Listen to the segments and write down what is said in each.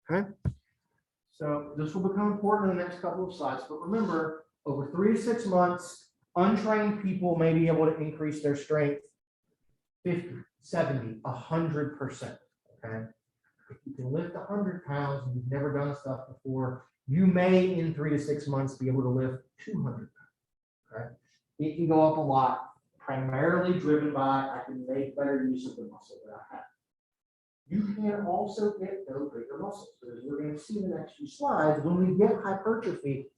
Okay. So this will become important in the next couple of slides, but remember, over 3 to 6 months, untrained people may be able to increase their strength 50, 70, 100%. Okay. If you can lift 100 pounds and you've never done stuff before, you may in 3 to 6 months be able to lift 200 pounds. Okay. It can go up a lot, primarily driven by I can make better use of the muscle that I have. You can also get those bigger muscles. As we're going to see in the next few slides, when we get hypertrophy,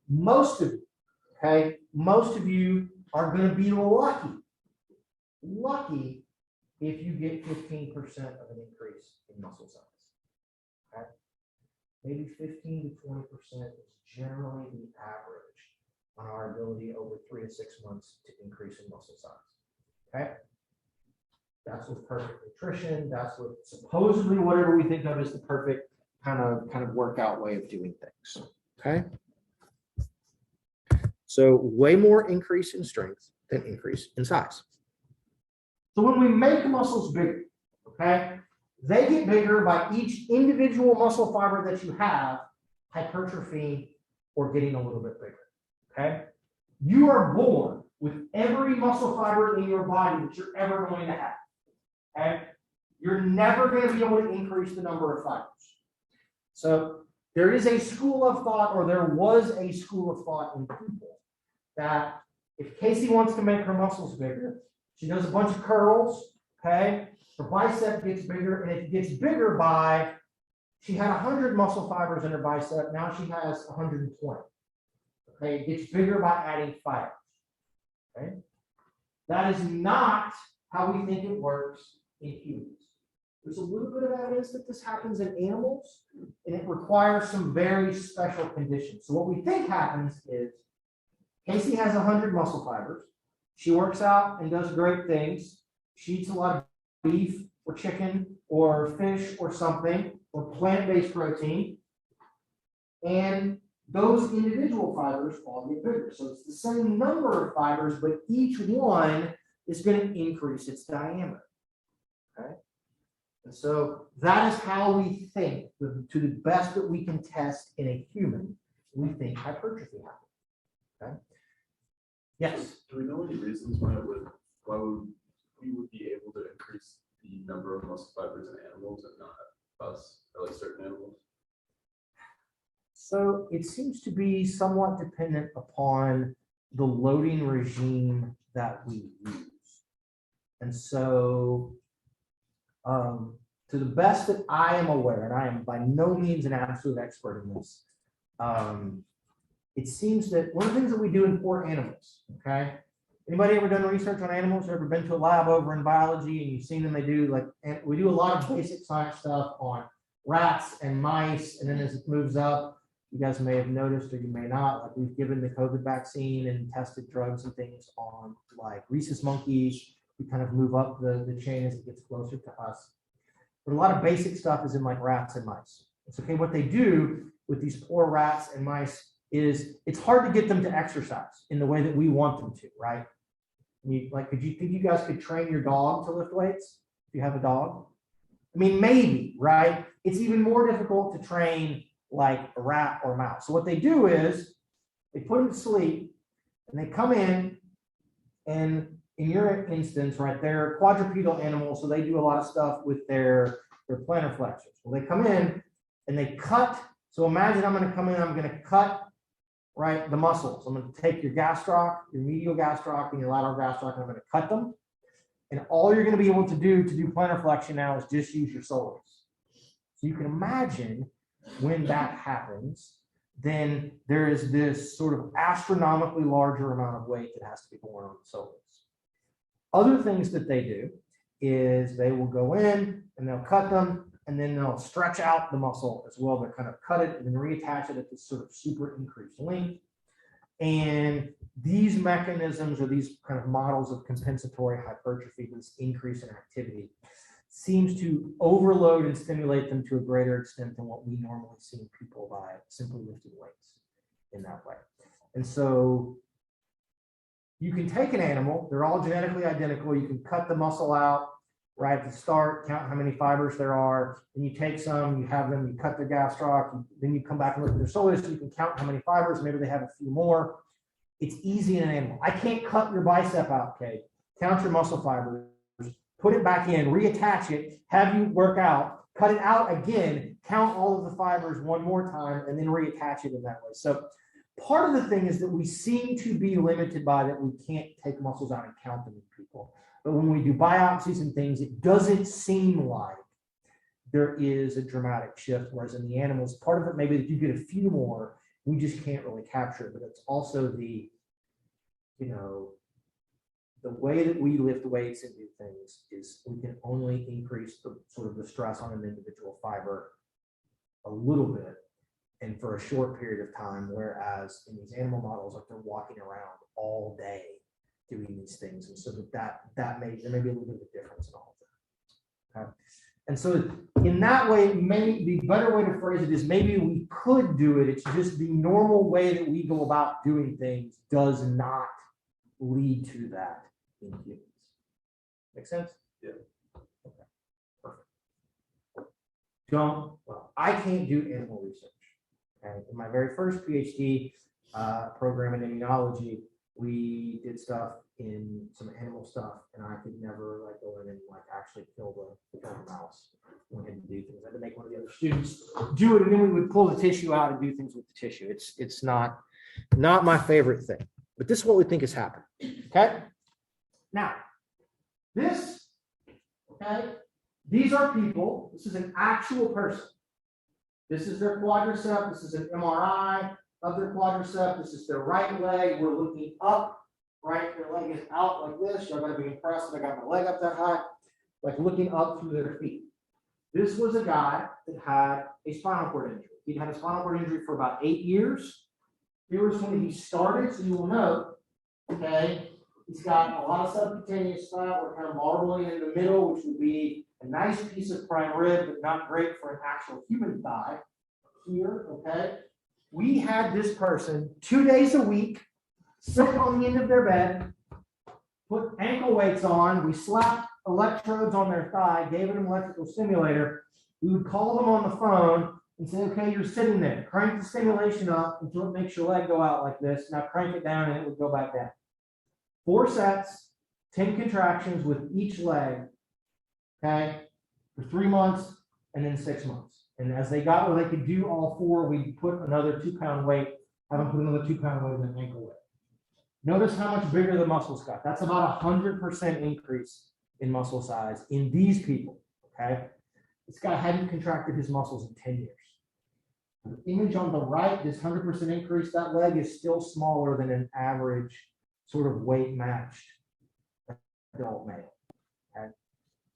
most of you, okay, most of you are going to be lucky if you get 15% of an increase in muscle size. Okay? Maybe 15 to 20% is generally the average on our ability over 3 to 6 months to increase in muscle size. Okay? That's with perfect nutrition. That's with supposedly whatever we think of as the perfect kind of workout way of doing things. Okay. So way more increase in strength than increase in size. So when we make muscles bigger, okay, they get bigger by each individual muscle fiber that you have hypertrophy or getting a little bit bigger. Okay. You are born with every muscle fiber in your body that you're ever going to have. Okay? You're never going to be able to increase the number of fibers. So there is a school of thought, or there was a school of thought in people, that if Casey wants to make her muscles bigger, she does a bunch of curls, okay? Her bicep gets bigger, and it gets bigger by, she had 100 muscle fibers in her bicep, now she has 120. Okay, it gets bigger by adding fibers. Okay? That is not how we think it works in humans. There's a little bit of evidence that this happens in animals, and it requires some very special conditions. So what we think happens is Casey has 100 muscle fibers. She works out and does great things. She eats a lot of beef or chicken or fish or something, or plant-based protein. And those individual fibers all get bigger. So it's the same number of fibers, but each one is going to increase its diameter. Okay? And so that is how we think, to the best that we can test in a human, we think hypertrophy happens. Okay? Yes? Do we know any reasons why we would be able to increase the number of muscle fibers in animals and not us, or like certain animals? So it seems to be somewhat dependent upon the loading regime that we use. And so to the best that I am aware, and I am by no means an absolute expert in this, it seems that one of the things that we do in poor animals, okay? Anybody ever done research on animals, or ever been to a lab over in biology and you've seen them, they do like, and we do a lot of basic science stuff on rats and mice, and then as it moves up, you guys may have noticed, or you may not, like we've given the COVID vaccine and tested drugs and things on like rhesus monkeys. We kind of move up the chain as it gets closer to us. But a lot of basic stuff is in like rats and mice. It's okay. What they do with these poor rats and mice is it's hard to get them to exercise in the way that we want them to, right? Could you think you guys could train your dog to lift weights if you have a dog? I mean, maybe, right? It's even more difficult to train like a rat or a mouse. So what they do is they put them to sleep and they come in, and in your instance, right, they're quadrupedal animals, so they do a lot of stuff with their plantar flexors. Well, they come in and they cut. So imagine I'm going to come in, I'm going to cut, right, the muscles. I'm going to take your gastroc, your medial gastroc, and your lateral gastroc, and I'm going to cut them. And all you're going to be able to do plantar flexion now is just use your soles. So you can imagine when that happens, then there is this sort of astronomically larger amount of weight that has to be borne on the soles. Other things that they do is they will go in and they'll cut them, and then they'll stretch out the muscle as well. They'll kind of cut it and then reattach it at this sort of super increased length. And these mechanisms, or these kind of models of compensatory hypertrophy, this increase in activity, seems to overload and stimulate them to a greater extent than what we normally see in people by simply lifting weights in that way. And so you can take an animal, they're all genetically identical, you can cut the muscle out, right at the start, count how many fibers there are, then you take some, you have them, you cut their gastroc, then you come back and look at their soleus, you can count how many fibers, maybe they have a few more. It's easy in an animal. I can't cut your bicep out, Kate. Count your muscle fibers, put it back in, reattach it, have you work out, cut it out again, count all of the fibers one more time, and then reattach it in that way. So part of the thing is that we seem to be limited by that we can't take muscles out and count them in people. But when we do biopsies and things, it doesn't seem like there is a dramatic shift. Whereas in the animals, part of it maybe that you get a few more, we just can't really capture it. But it's also the, you know, the way that we lift weights and do things is we can only increase the sort of the stress on an individual fiber a little bit and for a short period of time. Whereas in these animal models, like they're walking around all day doing these things, and so there may be a little bit of a difference in all of that. Okay, and so in that way, maybe the better way to phrase it is maybe we could do it. It's just the normal way that we go about doing things does not lead to that in humans. Make sense? Yeah. Okay. Perfect. Well, I can't do animal research. Okay. In my very first PhD program in immunology, we did stuff in some animal stuff, and I could never like go in and like actually kill the mouse. We had to do things. I had to make one of the other students do it, and then we would pull the tissue out and do things with the tissue. It's not my favorite thing, but this is what we think is happening. Okay. Now, this, okay, these are people. This is an actual person. This is their quadricep. This is an MRI of their quadricep. This is their right leg. We're looking up, right? Their leg is out like this. You're going to be impressed that I got my leg up that high, like looking up through their feet. This was a guy that had a spinal cord injury. He'd had a spinal cord injury for about 8 years. Here was when he started, so you will note, okay, he's got a lot of subcutaneous fat. We're kind of marbling in the middle, which would be a nice piece of prime rib, but not great for an actual human thigh. Here, okay. We had this person 2 days a week sit on the end of their bed, put ankle weights on. We slapped electrodes on their thigh, gave it an electrical stimulator. We would call them on the phone and say, okay, you're sitting there. Crank the stimulation up until it makes your leg go out like this. Now crank it down and it would go back down. 4 sets, 10 contractions with each leg, okay, for 3 months and then 6 months. And as they got where they could do all 4, we put another 2-pound weight, have them put another 2-pound weight in an ankle weight. Notice how much bigger the muscles got. That's about 100% increase in muscle size in these people, okay? This guy hadn't contracted his muscles in 10 years. The image on the right, this 100% increase, that leg is still smaller than an average sort of weight matched adult male, okay?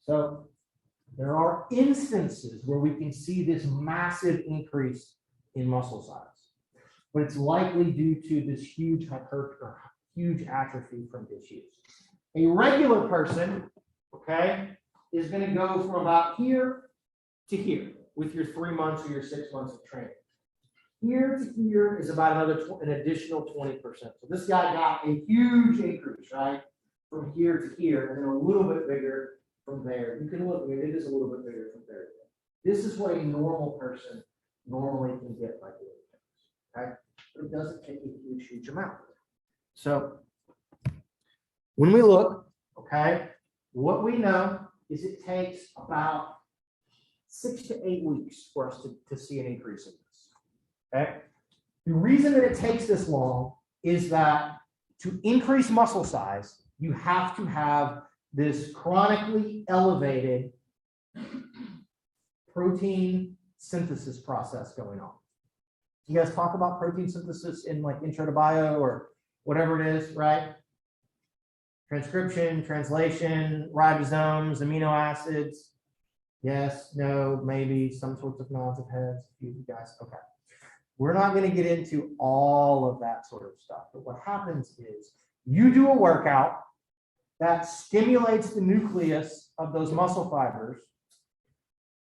So there are instances where we can see this massive increase in muscle size, but it's likely due to this huge atrophy from disuse. A regular person, okay, is going to go from about here to here with your 3 months or your 6 months of training. Here to here is about an additional 20%. So this guy got a huge increase, right, from here to here, and then a little bit bigger from there. You can look, I mean, it is a little bit bigger from there. This is what a normal person normally can get by doing things, okay? But it doesn't take a huge amount. So when we look, okay, what we know is it takes about 6 to 8 weeks for us to see an increase in this, okay? The reason that it takes this long is that to increase muscle size, you have to have this chronically elevated protein synthesis process going on. You guys talk about protein synthesis in like intro to bio or whatever it is, right? Transcription, translation, ribosomes, amino acids. Yes, no, maybe, some sorts of nods of heads. You guys, okay. We're not going to get into all of that sort of stuff. But what happens is you do a workout that stimulates the nucleus of those muscle fibers.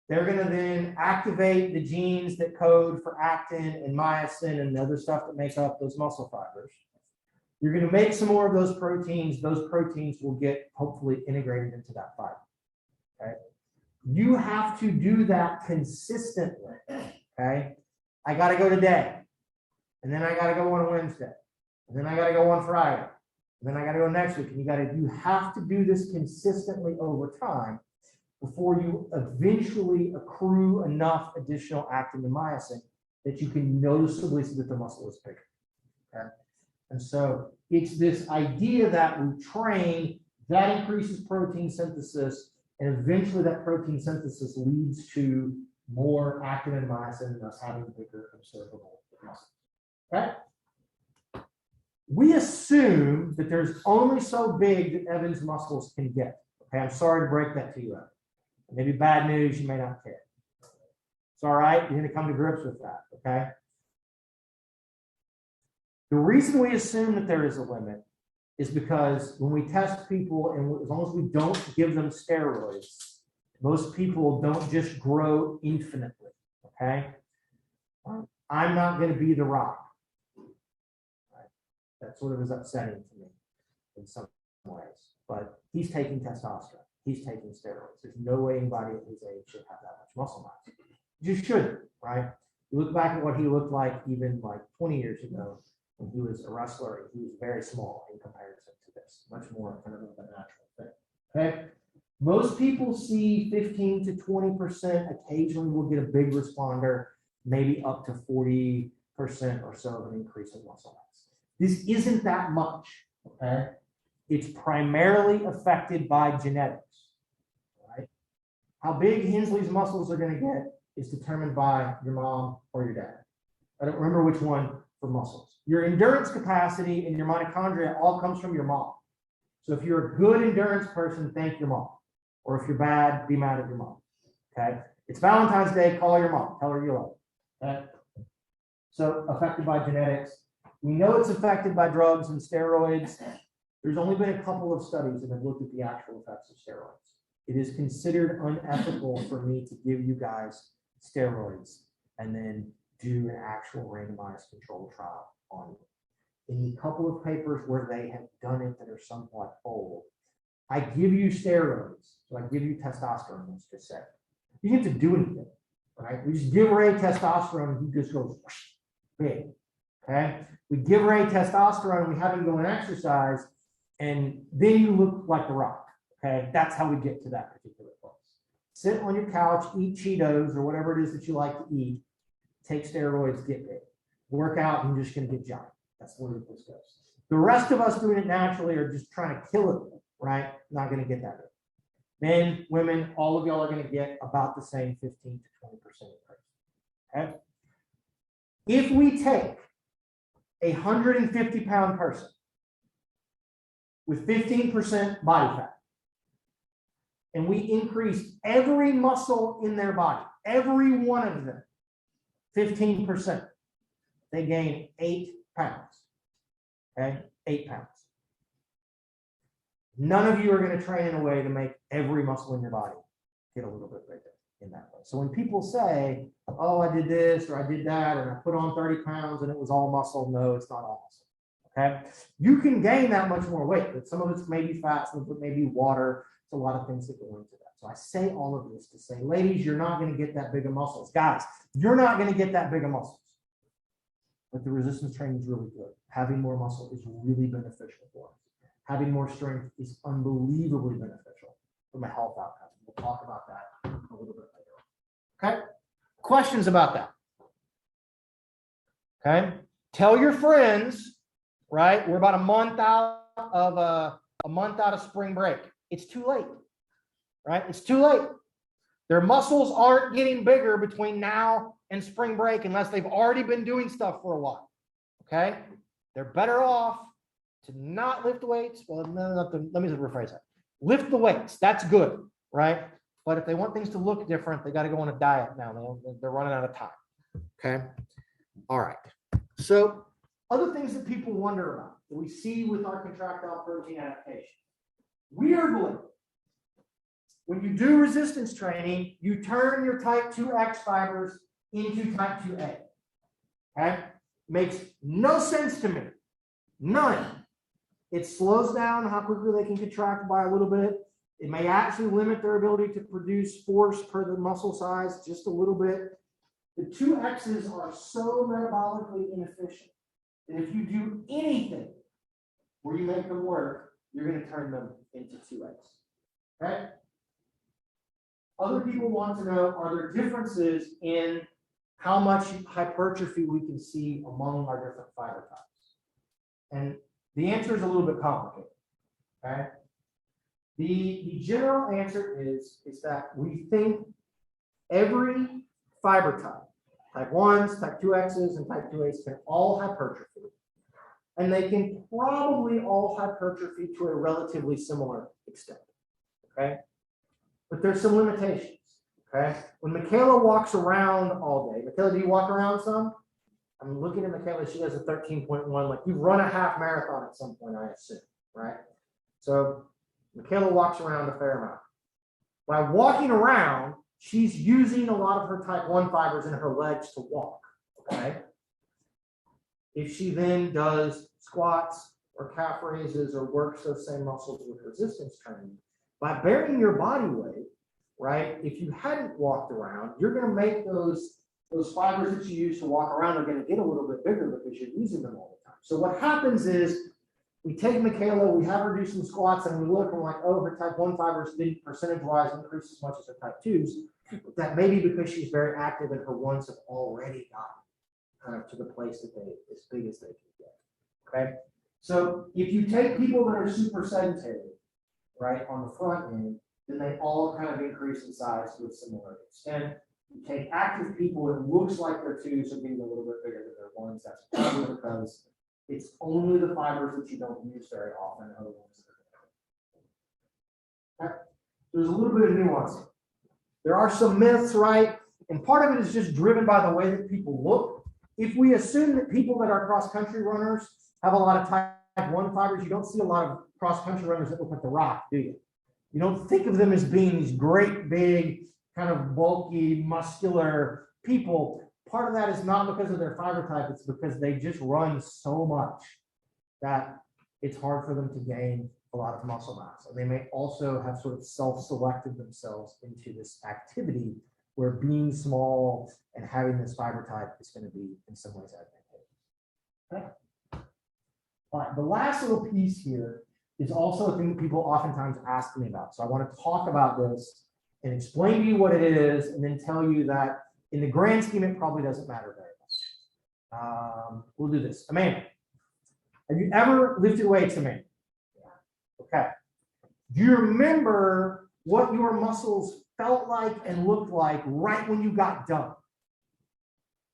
They're going to then activate the genes that code for actin and myosin and the other stuff that make up those muscle fibers. You're going to make some more of those proteins. Those proteins will get hopefully integrated into that fiber. Okay. You have to do that consistently. Okay. I got to go today, and then I got to go on Wednesday, and then I got to go on Friday, and then I got to go next week. And you have to do this consistently over time before you eventually accrue enough additional actin and myosin that you can noticeably see that the muscle is bigger. Okay. And so it's this idea that we train, that increases protein synthesis, and eventually that protein synthesis leads to more actin and myosin and us having bigger observable muscles. Okay? We assume that there's only so big that Evan's muscles can get. Okay, I'm sorry to break that to you, Evan. Maybe bad news, you may not care. It's all right, you're going to come to grips with that, okay? The reason we assume that there is a limit is because when we test people, and as long as we don't give them steroids, most people don't just grow infinitely, okay? I'm not going to be the Rock. Right? That sort of is upsetting to me in some ways, but he's taking testosterone. He's taking steroids. There's no way anybody at his age should have that much muscle mass. You just shouldn't, right? You look back at what he looked like even like 20 years ago when he was a wrestler, he was very small in comparison to this, much more kind of a natural thing, okay? Most people see 15 to 20%. Occasionally we'll get a big responder, maybe up to 40% or so of an increase in muscle mass. This isn't that much, okay? It's primarily affected by genetics, right? How big Hensley's muscles are going to get is determined by your mom or your dad. I don't remember which one for muscles. Your endurance capacity and your mitochondria all comes from your mom. So if you're a good endurance person, thank your mom. Or if you're bad, be mad at your mom. Okay? It's Valentine's Day, call your mom, tell her you love her. Okay? So affected by genetics. We know it's affected by drugs and steroids. There's only been a couple of studies that have looked at the actual effects of steroids. It is considered unethical for me to give you guys steroids and then do an actual randomized controlled trial on you. In the couple of papers where they have done it that are somewhat old, I give you steroids, so I give you testosterone, let's just say. You don't have to do anything, right? We just give Ray testosterone and he just goes big, okay? We give Ray testosterone and we have him go and exercise, and then you look like the Rock, okay? That's how we get to that particular place. Sit on your couch, eat Cheetos or whatever it is that you like to eat, take steroids, get big. Work out, and you're just going to get giant. That's the way this goes. The rest of us doing it naturally are just trying to kill it, right? Not going to get that big. Men, women, all of y'all are going to get about the same 15 to 20% increase, okay? If we take a 150-pound person with 15% body fat, and we increase every muscle in their body, every one of them, 15%, they gain 8 pounds, okay? 8 pounds. None of you are going to train in a way to make every muscle in your body get a little bit bigger in that way. So when people say, oh, I did this or I did that and I put on 30 pounds and it was all muscle, no, it's not all muscle. Okay, you can gain that much more weight, but some of it's maybe fat, some of it may be water. It's a lot of things that go into that. So I say all of this to say, ladies, you're not going to get that big of muscles. Guys, you're not going to get that big of muscles. But the resistance training is really good. Having more muscle is really beneficial for us. Having more strength is unbelievably beneficial from a health outcome. We'll talk about that a little bit later. Okay? Questions about that? Okay? Tell your friends. Right, we're about a month out of spring break. It's too late, right? It's too late. Their muscles aren't getting bigger between now and spring break unless they've already been doing stuff for a while. Okay, they're better off to not lift weights. Well, let me rephrase that. Lift the weights. That's good, right? But if they want things to look different, they got to go on a diet now. They're running out of time. Okay, all right. So. Other things that people wonder about that we see with our contractile protein adaptation. Weirdly, when you do resistance training, you turn your type 2X fibers into type 2A. Okay? Makes no sense to me. None. It slows down how quickly they can contract by a little bit. It may actually limit their ability to produce force per the muscle size just a little bit. The 2Xs are so metabolically inefficient that if you do anything where you make them work, you're going to turn them into 2X. Okay? Other people want to know, are there differences in how much hypertrophy we can see among our different fiber types? And the answer is a little bit complicated. Okay? The general answer is that we think every fiber type 1s, type 2Xs, and type 2As can all hypertrophy. And they can probably all hypertrophy to a relatively similar extent. Okay? But there's some limitations. Okay? When Michaela walks around all day, Michaela, do you walk around some? I'm looking at Michaela, she has a 13.1. Like you've run a half marathon at some point, I assume, right? So Michaela walks around a fair amount. By walking around, she's using a lot of her type 1 fibers in her legs to walk. Okay. If she then does squats or calf raises or works those same muscles with resistance training, by bearing your body weight, right? If you hadn't walked around, you're going to make those fibers that you use to walk around are going to get a little bit bigger because you're using them all the time. So what happens is we take Michaela, we have her do some squats, and we look and we're like, oh, her type 1 fibers didn't percentage-wise increase as much as her type 2s. That may be because she's very active and her 1s have already gotten kind of to the place that they, as big as they can get. Okay? So if you take people that are super sedentary, right, on the front end, then they all kind of increase in size to a similar extent. You take active people, it looks like their 2s are getting a little bit bigger than their 1s. That's probably because it's only the fibers that you don't use very often, other ones that are. Okay. There's a little bit of nuance. There are some myths, right? And part of it is just driven by the way that people look. If we assume that people that are cross-country runners have a lot of type 1 fibers, you don't see a lot of cross-country runners that look like The Rock, do you? You don't think of them as being these great, big, kind of bulky, muscular people. Part of that is not because of their fiber type, it's because they just run so much that it's hard for them to gain a lot of muscle mass. And they may also have sort of self-selected themselves into this activity where being small and having this fiber type is going to be in some ways advantageous. Okay. All right, the last little piece here is also a thing that people oftentimes ask me about. So I want to talk about this and explain to you what it is and then tell you that in the grand scheme, it probably doesn't matter very much. We'll do this. Amanda, have you ever lifted weights, Amanda? Yeah. Okay. Do you remember what your muscles felt like and looked like right when you got done?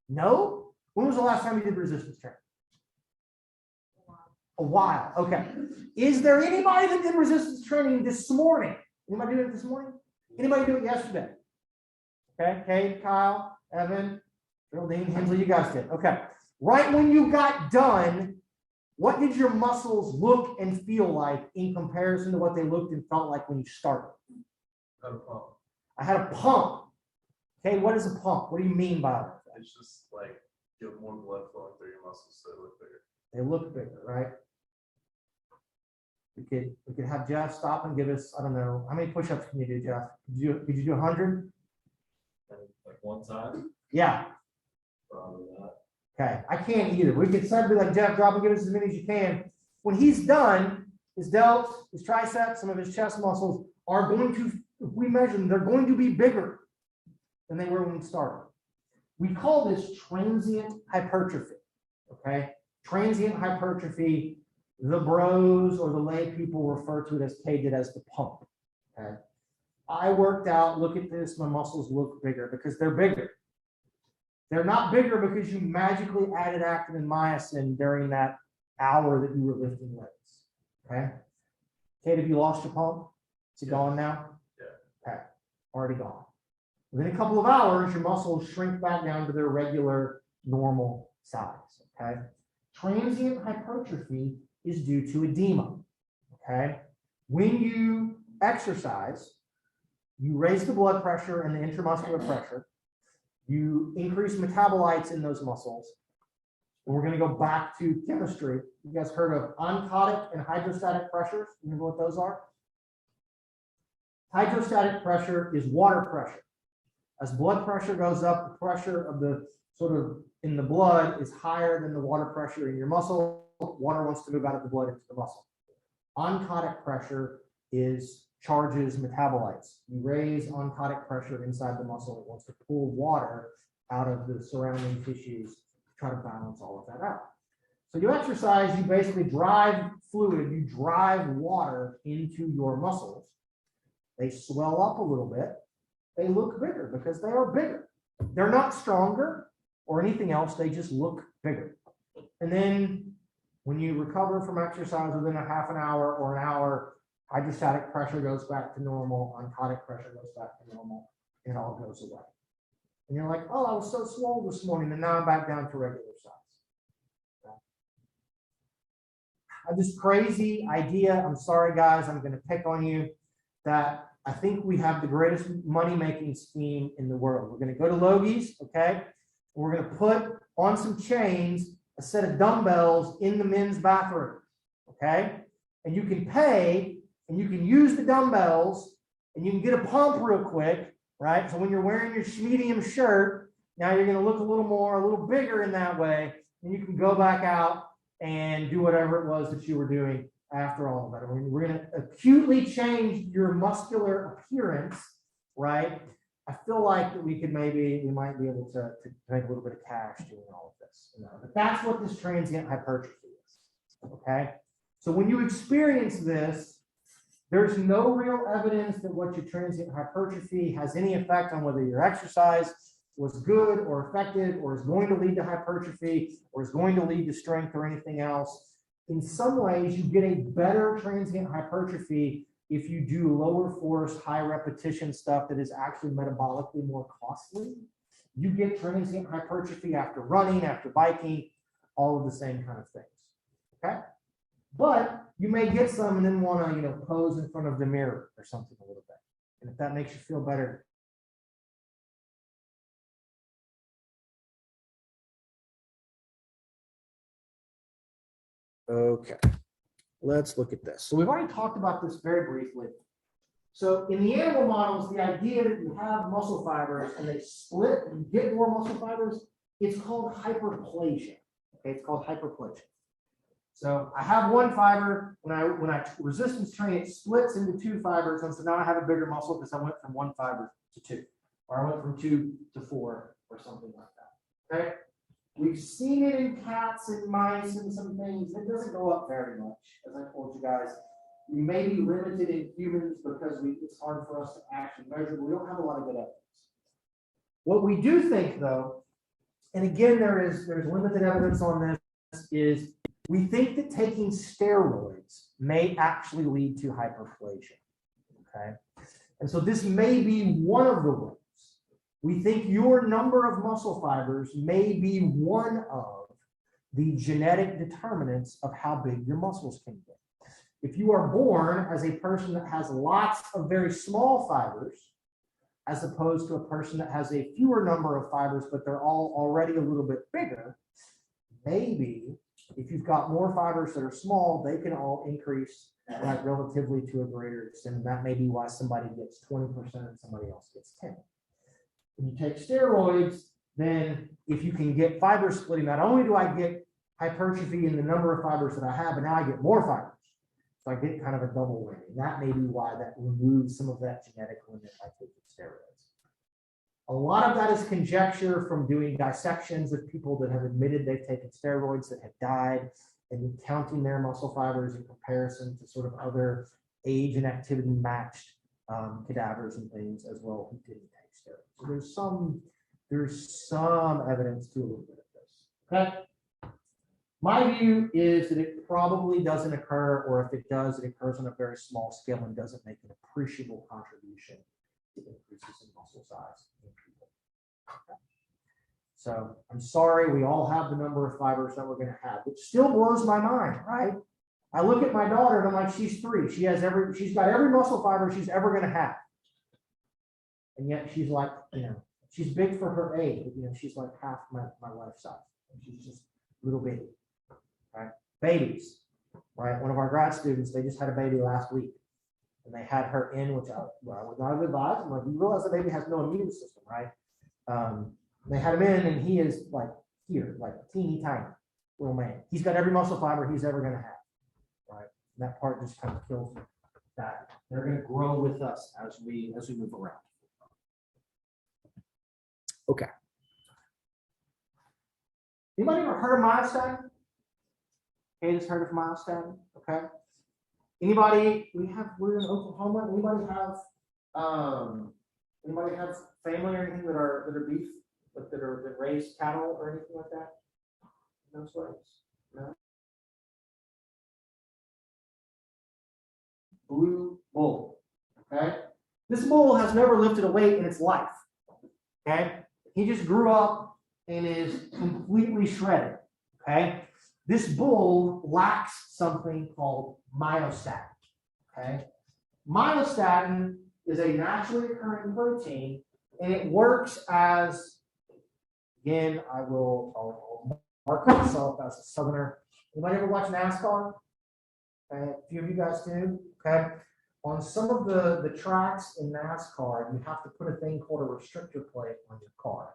No? When was the last time you did resistance training? A while. Okay. Is there anybody that did resistance training this morning? Anybody do it this morning? Anybody do it yesterday? Okay. Kate, Kyle, Evan, Geraldine, Hensley, you guys did. Okay. Right when you got done, what did your muscles look and feel like in comparison to what they looked and felt like when you started? I had a pump. I had a pump. Okay. What is a pump? What do you mean by that? It's just like get more blood flowing through your muscles so they look bigger. They look bigger, right? We could have Jeff stop and give us, I don't know, how many push-ups can you do, Jeff? Could you do 100? Like one time? Yeah. Probably not. Okay. I can't either. We could suddenly be like, Jeff, drop and give us as many as you can. When he's done, his delts, his triceps, some of his chest muscles are going to, if we measure them, they're going to be bigger than they were when we started. We call this transient hypertrophy. Okay. Transient hypertrophy, the bros or the lay people refer to it as Kate as the pump. Okay. I worked out, look at this, my muscles look bigger because they're bigger. They're not bigger because you magically added actin and myosin during that hour that you were lifting weights. Okay. Kate, have you lost your pump? Is it gone now? Yeah. Okay. Already gone. Within a couple of hours, your muscles shrink back down to their regular, normal size. Okay. Transient hypertrophy is due to edema. Okay. When you exercise, you raise the blood pressure and the intramuscular pressure. You increase metabolites in those muscles. And we're going to go back to chemistry. You guys heard of oncotic and hydrostatic pressures? Remember what those are? Hydrostatic pressure is water pressure. As blood pressure goes up, the pressure of the sort of in the blood is higher than the water pressure in your muscle. Water wants to move out of the blood into the muscle. Oncotic pressure is charges metabolites. You raise oncotic pressure inside the muscle. It wants to pull water out of the surrounding tissues to try to balance all of that out. So you exercise, you basically drive fluid, you drive water into your muscles. They swell up a little bit. They look bigger because they are bigger. They're not stronger or anything else. They just look bigger. And then when you recover from exercise within a half an hour or an hour, hydrostatic pressure goes back to normal, oncotic pressure goes back to normal, and it all goes away. And you're like, oh, I was so swole this morning, and now I'm back down to regular size. This crazy idea, I'm sorry guys, I'm going to pick on you, that I think we have the greatest money-making scheme in the world. We're going to go to Logie's, okay? We're going to put on some chains a set of dumbbells in the men's bathroom, okay? And you can pay, and you can use the dumbbells, and you can get a pump real quick, right? So when you're wearing your medium shirt, now you're going to look a little bigger in that way, and you can go back out and do whatever it was that you were doing after all of that. We're going to acutely change your muscular appearance, right? I feel like that we might be able to make a little bit of cash doing all of this. But that's what this transient hypertrophy is, okay? So when you experience this, there's no real evidence that what your transient hypertrophy has any effect on whether your exercise was good or effective or is going to lead to hypertrophy or is going to lead to strength or anything else. In some ways, you get a better transient hypertrophy if you do lower force, high repetition stuff that is actually metabolically more costly. You get transient hypertrophy after running, after biking, all of the same kind of things, okay? But you may get some and then want to, pose in front of the mirror or something a little bit. And if that makes you feel better, okay, let's look at this. So we've already talked about this very briefly. So in the animal models, the idea that you have muscle fibers and they split and you get more muscle fibers, it's called hyperplasia. Okay, it's called hyperplasia. So I have one fiber, when I resistance train, it splits into two fibers, and so now I have a bigger muscle because I went from one fiber to two, or I went from 2 to 4, or something like that. Okay. We've seen it in cats and mice and some things. It doesn't go up very much, as I told you guys. We may be limited in humans because it's hard for us to actually measure, but we don't have a lot of good evidence. What we do think, though, and again, there's limited evidence on this, is we think that taking steroids may actually lead to hyperplasia. Okay, and so this may be one of the ways. We think your number of muscle fibers may be one of the genetic determinants of how big your muscles can get. If you are born as a person that has lots of very small fibers, as opposed to a person that has a fewer number of fibers, but they're all already a little bit bigger, maybe if you've got more fibers that are small, they can all increase like relatively to a greater extent. And that may be why somebody gets 20% and somebody else gets 10%. When you take steroids, then if you can get fiber splitting, not only do I get hypertrophy in the number of fibers that I have, but now I get more fibers. So I get kind of a double whammy. That may be why that removes some of that genetic limit by taking steroids. A lot of that is conjecture from doing dissections of people that have admitted they've taken steroids that have died and counting their muscle fibers in comparison to sort of other age and activity matched cadavers and things as well who didn't take steroids. So there's some evidence to a little bit of this. Okay. My view is that it probably doesn't occur, or if it does, it occurs on a very small scale and doesn't make an appreciable contribution to increases in muscle size in people. Okay. So I'm sorry, we all have the number of fibers that we're going to have. It still blows my mind, right? I look at my daughter and I'm like, she's 3. She's got every muscle fiber she's ever going to have. And yet she's like, she's big for her age, but she's like half my life size. And she's just little baby. Right? Babies, right? One of our grad students, they just had a baby last week. and they had her in, which I would not have advised. I'm like, you realize the baby has no immune system, right? They had him in, and he is like here, like teeny tiny little man. He's got every muscle fiber he's ever going to have, right? And that part just kind of kills that. They're going to grow with us as we move around. Okay. Anybody ever heard of myostatin? Hayden's heard of myostatin. Okay. Anybody? We're in Oklahoma. Anybody have family or anything that are beef, that raise cattle or anything like that? No slaves? No. Blue bull. Okay. This bull has never lifted a weight in its life. Okay. He just grew up and is completely shredded. Okay. This bull lacks something called myostatin. Okay. Myostatin is a naturally occurring protein, and it works as, again, I'll mark myself as a southerner. Anybody ever watch NASCAR? Okay. A few of you guys do. Okay. On some of the tracks in NASCAR, you have to put a thing called a restrictor plate on your car.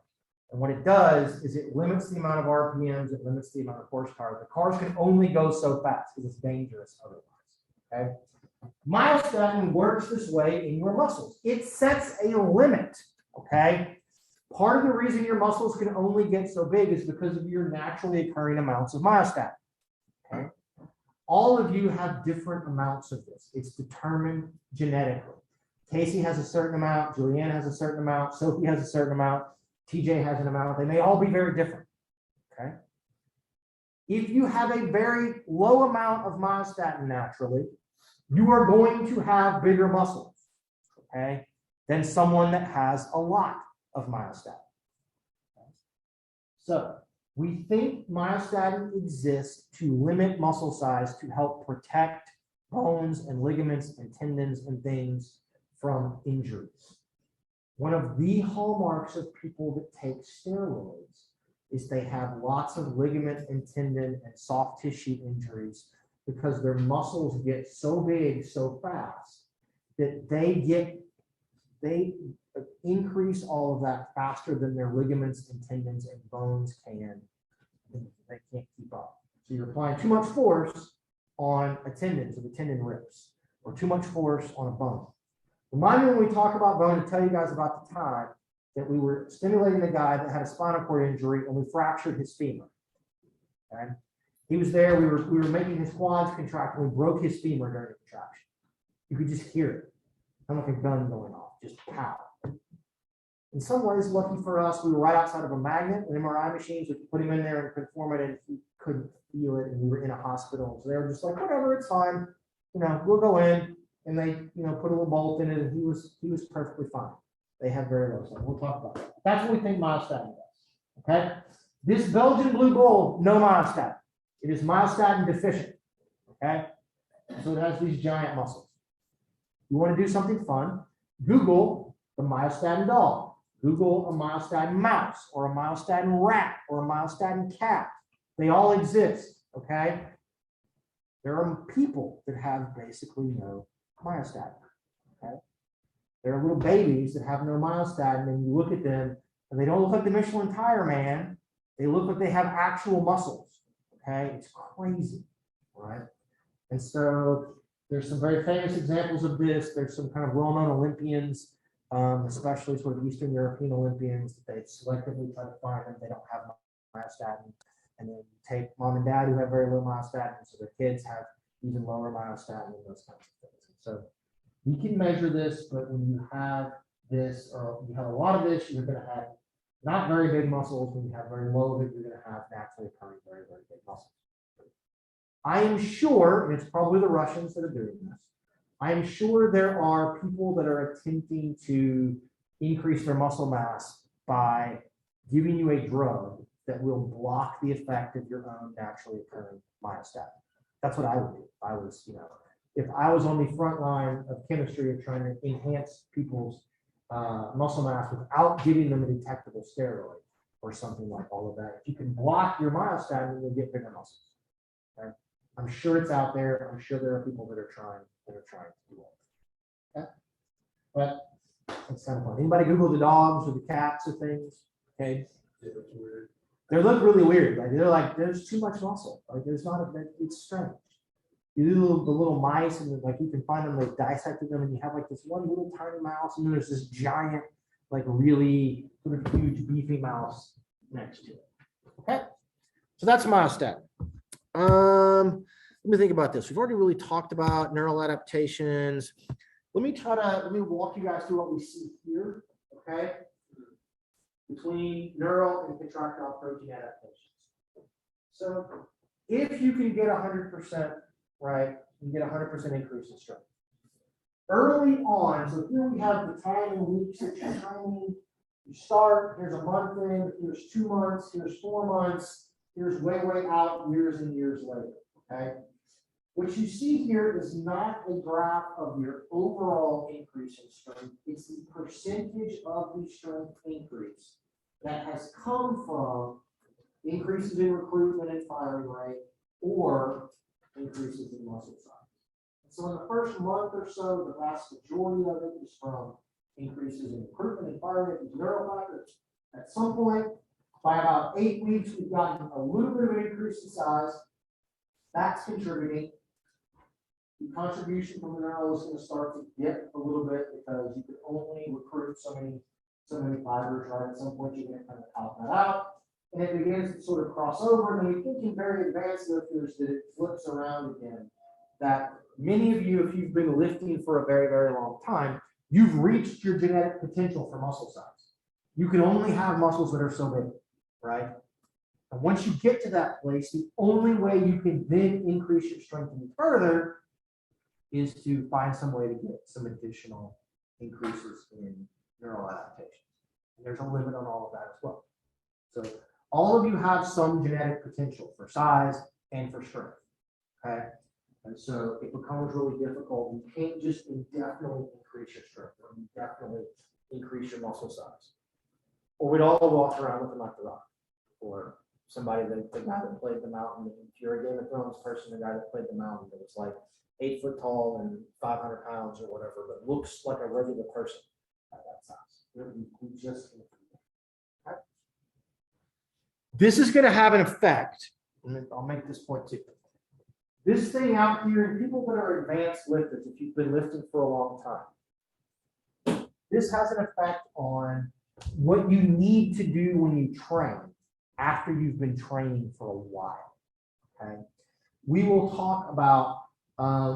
And what it does is it limits the amount of RPMs, it limits the amount of horsepower. The cars can only go so fast because it's dangerous otherwise. Okay? Myostatin works this way in your muscles. It sets a limit. Okay? Part of the reason your muscles can only get so big is because of your naturally occurring amounts of myostatin. Okay? All of you have different amounts of this. It's determined genetically. Casey has a certain amount, Julianne has a certain amount, Sophie has a certain amount, TJ has an amount. They may all be very different. Okay. If you have a very low amount of myostatin naturally, you are going to have bigger muscles, okay, than someone that has a lot of myostatin. Okay. So we think myostatin exists to limit muscle size to help protect bones and ligaments and tendons and things from injuries. One of the hallmarks of people that take steroids is they have lots of ligament and tendon and soft tissue injuries because their muscles get so big so fast that they increase all of that faster than their ligaments and tendons and bones can. And they can't keep up. So you're applying too much force on a tendon, so the tendon rips, or too much force on a bone. Remind me when we talk about bone to tell you guys about the time that we were stimulating a guy that had a spinal cord injury and we fractured his femur. Okay? He was there, we were making his quads contract, and we broke his femur during the contraction. You could just hear it. Kind of like a gun going off, just pow. In some ways, lucky for us, we were right outside of a magnet with MRI machines. We could put him in there and conform it, and he couldn't feel it, and we were in a hospital. So they were just like, whatever, it's fine. We'll go in. And they, put a little bolt in it, and he was perfectly fine. They have very low stuff. We'll talk about that. That's what we think myostatin does. Okay. This Belgian blue bull, no myostatin. It is myostatin deficient. Okay. So it has these giant muscles. You want to do something fun? Google the myostatin dog. Google a myostatin mouse, or a myostatin rat, or a myostatin cat. They all exist. Okay. There are people that have basically no myostatin. Okay. There are little babies that have no myostatin, and you look at them and they don't look like the Michelin tire man. They look like they have actual muscles. Okay, it's crazy, right? And so there's some very famous examples of this. There's some kind of well-known Olympians, especially sort of Eastern European Olympians, that they selectively try to find them. They don't have myostatin, and then you take mom and dad who have very low myostatin, so their kids have even lower myostatin and those kinds of things. So you can measure this, but when you have this, or you have a lot of this, you're going to have not very big muscles. When you have very low of it, you're going to have naturally occurring very, very big muscles. I am sure, and it's probably the Russians that are doing this, I am sure there are people that are attempting to increase their muscle mass by giving you a drug that will block the effect of your own naturally occurring myostatin. That's what I would do. I was, if I was on the front line of chemistry of trying to enhance people's muscle mass without giving them a detectable steroid or something like all of that, if you can block your myostatin, you'll get bigger muscles. Okay? I'm sure it's out there. I'm sure there are people that are trying to do it. Okay? But it's kind of fun. Anybody Google the dogs or the cats or things? Okay. Yeah, it's weird. They look really weird. Like they're like, there's too much muscle. Like there's not a, it's strange. You do the little mice and like you can find them, like dissecting them, and you have like this one little tiny mouse, and then there's this giant, like really sort of huge beefy mouse next to it. Okay, so that's Milestone. Let me think about this. We've already really talked about neural adaptations. Let me walk you guys through what we see here. Okay, between neural and contractile protein adaptations. So if you can get 100%, right, you get 100% increase in strength. Early on, so here we have the time in weeks that you're training. You start, here's a month in, here's 2 months, here's 4 months, here's way out, years and years later, okay? What you see here is not a graph of your overall increase in strength. It's the percentage of the strength increase that has come from increases in recruitment and firing rate or increases in muscle size. So in the first month or so, the vast majority of it is from increases in recruitment and firing rate, these neural factors. At some point, by about 8 weeks, we've gotten a little bit of an increase in size. That's contributing. The contribution from the neural is going to start to dip a little bit because you can only recruit so many fibers, right? At some point, you're going to kind of top that out. And it begins to sort of cross over. And we think in very advanced lifters that it flips around again. That many of you, if you've been lifting for a very long time, you've reached your genetic potential for muscle size. You can only have muscles that are so big, right? And once you get to that place, the only way you can then increase your strength any further is to find some way to get some additional increases in neural adaptations. And there's a limit on all of that as well. So all of you have some genetic potential for size and for strength, okay? And so it becomes really difficult. You can't just indefinitely increase your strength or indefinitely increase your muscle size. Or we'd all walk around looking like The Rock, or somebody that the guy that played the mountain. If you're a Game of Thrones person, the guy that played the mountain that was like 8 foot tall and 500 pounds or whatever, but looks like a regular person at that size. We just can't do that. Okay? This is going to have an effect. I'll make this point too. This thing out here, people that are advanced lifters, if you've been lifting for a long time, this has an effect on what you need to do when you train after you've been training for a while. Okay, we will talk about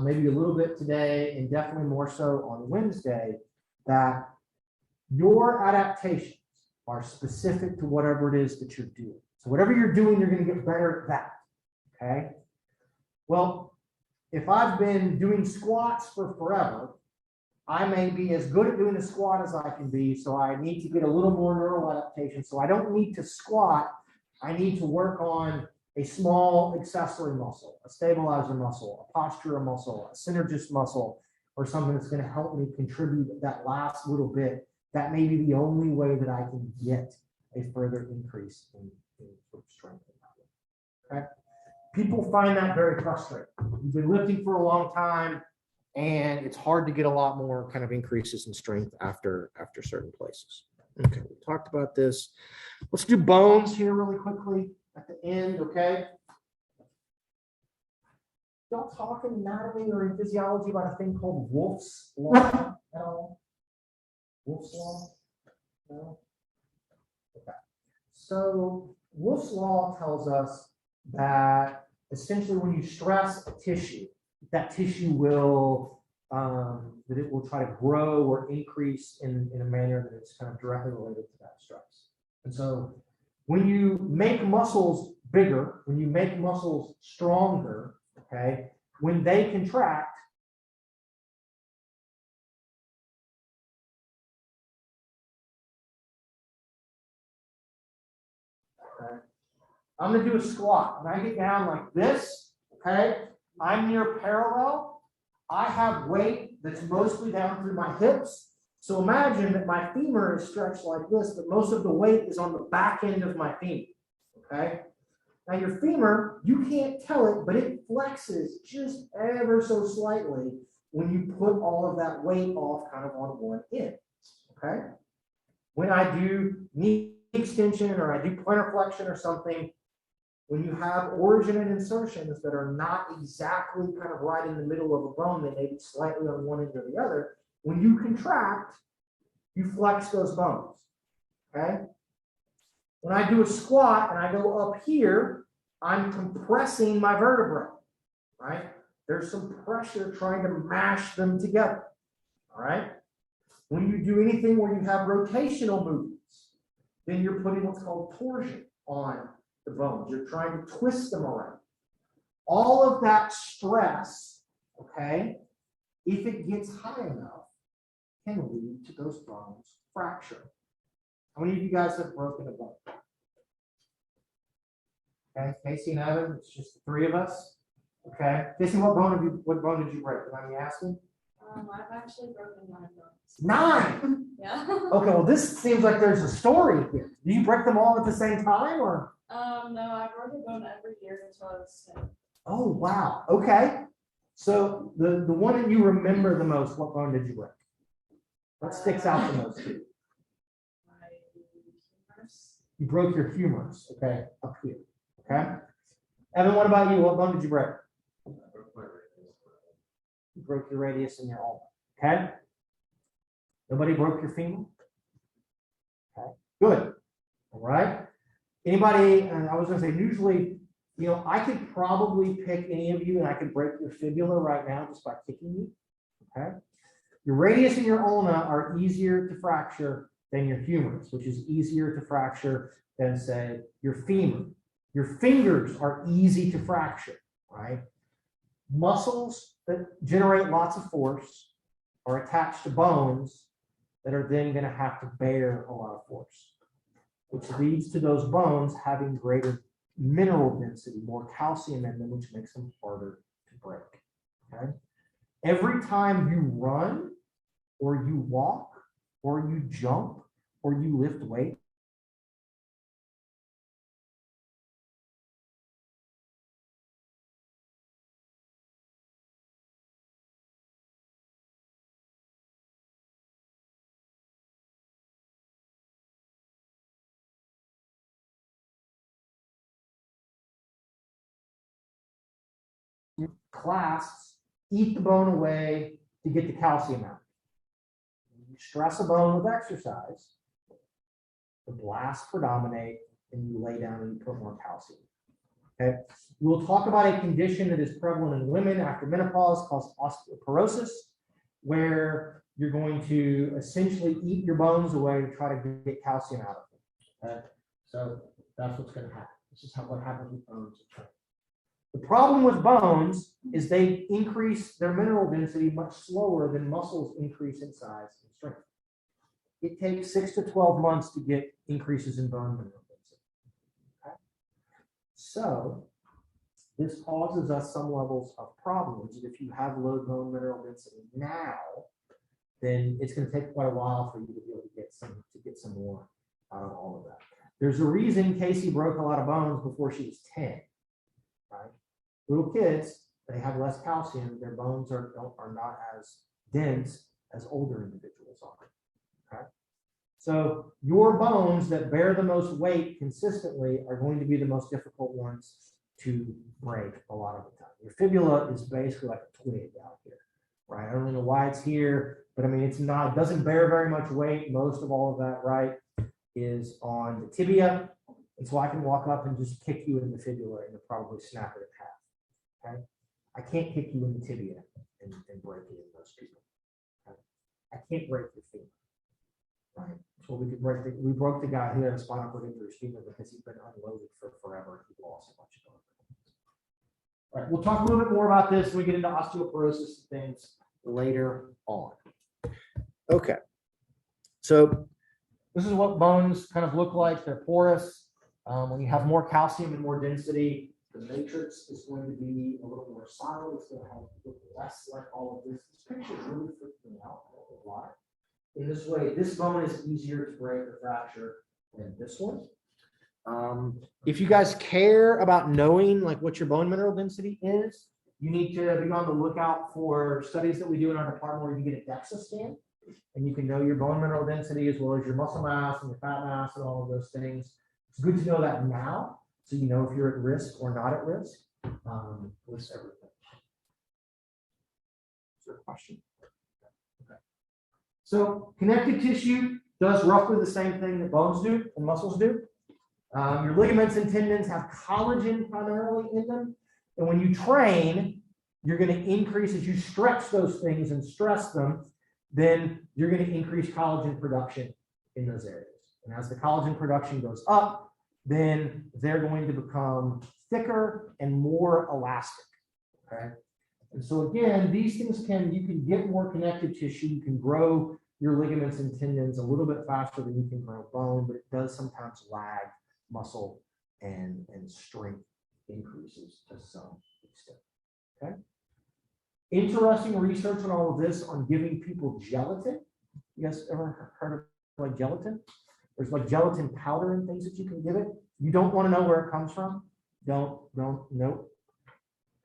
maybe a little bit today and definitely more so on Wednesday that your adaptations are specific to whatever it is that you're doing. So whatever you're doing, you're going to get better at that. Okay. Well, if I've been doing squats for forever, I may be as good at doing a squat as I can be. So I need to get a little more neural adaptation. So I don't need to squat. I need to work on a small accessory muscle, a stabilizer muscle, a postural muscle, a synergist muscle, or something that's going to help me contribute that last little bit. That may be the only way that I can get a further increase in strength. Okay. People find that very frustrating. You've been lifting for a long time, and it's hard to get a lot more kind of increases in strength after certain places. Okay, we talked about this. Let's do bones here really quickly at the end, okay? Y'all talk in anatomy or in physiology about a thing called Wolff's Law at all? Wolff's Law? No? Okay. So Wolff's Law tells us that essentially when you stress a tissue, that tissue will that it will try to grow or increase in a manner that is kind of directly related to that stress. And so when you make muscles bigger, when you make muscles stronger, okay, when they contract, okay, I'm going to do a squat. When I get down like this, okay, I'm near parallel. I have weight that's mostly down through my hips. So imagine that my femur is stretched like this, but most of the weight is on the back end of my femur, okay? Now your femur, you can't tell it, but it flexes just ever so slightly when you put all of that weight off kind of on one end, okay? When I do knee extension or I do plantar flexion or something, when you have origin and insertions that are not exactly kind of right in the middle of a bone, they may be slightly on one end or the other, when you contract, you flex those bones, okay? When I do a squat and I go up here, I'm compressing my vertebrae, right? There's some pressure trying to mash them together, all right? When you do anything where you have rotational movements, then you're putting what's called torsion on the bones. You're trying to twist them around. All of that stress, okay, if it gets high enough, can lead to those bones fracturing. How many of you guys have broken a bone? Okay, Casey and Evan, it's just the three of us. Okay, Casey, what bone did you break? Am I asking? I've actually broken 9 bones. 9. Yeah. Okay, well, this seems like there's a story here. Do you break them all at the same time, or? No, I broke a bone every year until I was 10. Oh, wow. Okay. So the one that you remember the most, what bone did you break? What sticks out the most to you? My humerus. You broke your humerus, okay, up here. Okay. Evan, what about you? What bone did you break? I broke my radius. You broke your radius and your ulna. Okay. Nobody broke your femur? Okay. Good. All right. Anybody, I was going to say, usually, you know, I could probably pick any of you and I could break your fibula right now just by kicking you. Okay. Your radius and your ulna are easier to fracture than your humerus, which is easier to fracture than, say, your femur. Your fingers are easy to fracture, right? Muscles that generate lots of force are attached to bones that are then going to have to bear a lot of force, which leads to those bones having greater mineral density, more calcium in them, which makes them harder to break. Okay? Every time you run, or you walk, or you jump, or you lift weight, clasps eat the bone away to get the calcium out. You stress a bone with exercise, the blasts predominate, and you lay down and you put more calcium. Okay, we'll talk about a condition that is prevalent in women after menopause called osteoporosis, where you're going to essentially eat your bones away to try to get calcium out of them. Okay? So that's what's going to happen. This is what happens with bones. The problem with bones is they increase their mineral density much slower than muscles increase in size and strength. It takes 6 to 12 months to get increases in bone mineral density. Okay? So this causes us some levels of problems. If you have low bone mineral density now, then it's going to take quite a while for you to be able to get some more out of all of that. There's a reason Casey broke a lot of bones before she was 10. Right? Little kids, they have less calcium. Their bones are not as dense as older individuals are. Okay? So your bones that bear the most weight consistently are going to be the most difficult ones to break a lot of the time. Your fibula is basically like a twig out here, right? I don't know why it's here, but I mean, it doesn't bear very much weight. Most of all of that, right, is on the tibia. And so I can walk up and just kick you in the fibula and you'll probably snap it in half. Okay? I can't kick you in the tibia and break it in most people. Okay? I can't break your femur. Right? So we broke the guy who had a spinal cord injury femur because he'd been unloaded for forever. He lost a bunch of bone. All right, we'll talk a little bit more about this when we get into osteoporosis and things later on. Okay. So this is what bones kind of look like. They're porous. When you have more calcium and more density, the matrix is going to be a little more solid. It's going to have look less like all of this. This picture is really freaking me out. I don't know why. In this way, this bone is easier to break or fracture than this one. If you guys care about knowing like what your bone mineral density is, You need to be on the lookout for studies that we do in our department where you get a DEXA scan, and you can know your bone mineral density as well as your muscle mass and your fat mass and all of those things. It's good to know that now, so you know if you're at risk or not at risk with everything. Is there a question? Okay. So connective tissue does roughly the same thing that bones do and muscles do. Your ligaments and tendons have collagen primarily in them. And when you train, you're going to increase as you stretch those things and stress them, then you're going to increase collagen production in those areas. And as the collagen production goes up, then they're going to become thicker and more elastic. Okay. And so again, these things you can get more connective tissue, you can grow your ligaments and tendons a little bit faster than you can grow bone, but it does sometimes lag muscle and strength increases to some extent. Okay. Interesting research on all of this on giving people gelatin. You guys ever heard of like gelatin? There's like gelatin powder and things that you can give it. You don't want to know where it comes from. Nope.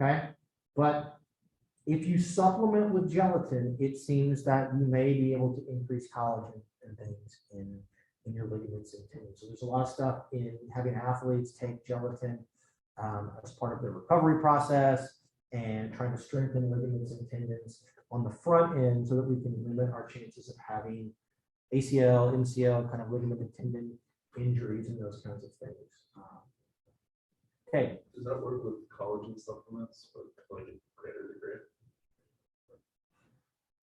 Okay. But if you supplement with gelatin, it seems that you may be able to increase collagen and things in your ligaments and tendons. So there's a lot of stuff in having athletes take gelatin as part of their recovery process and trying to strengthen ligaments and tendons on the front end so that we can limit our chances of having ACL, MCL, kind of ligament and tendon injuries and those kinds of things. Okay. Does that work with collagen supplements or like a greater degree?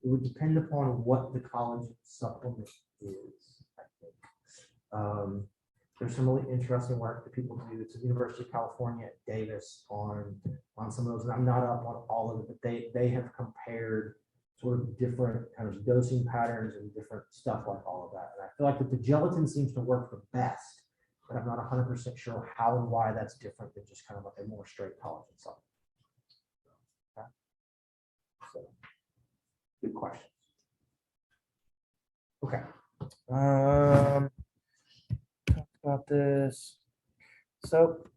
It would depend upon what the collagen supplement is, I think. There's some really interesting work that people do. It's at the University of California at Davis on some of those, and I'm not up on all of it, but they have compared sort of different kind of dosing patterns and different stuff like all of that. And I feel like that the gelatin seems to work the best, but I'm not 100% sure how and why that's different than just kind of like a more straight collagen supplement. Okay. So, good questions. Okay. Talk about this. So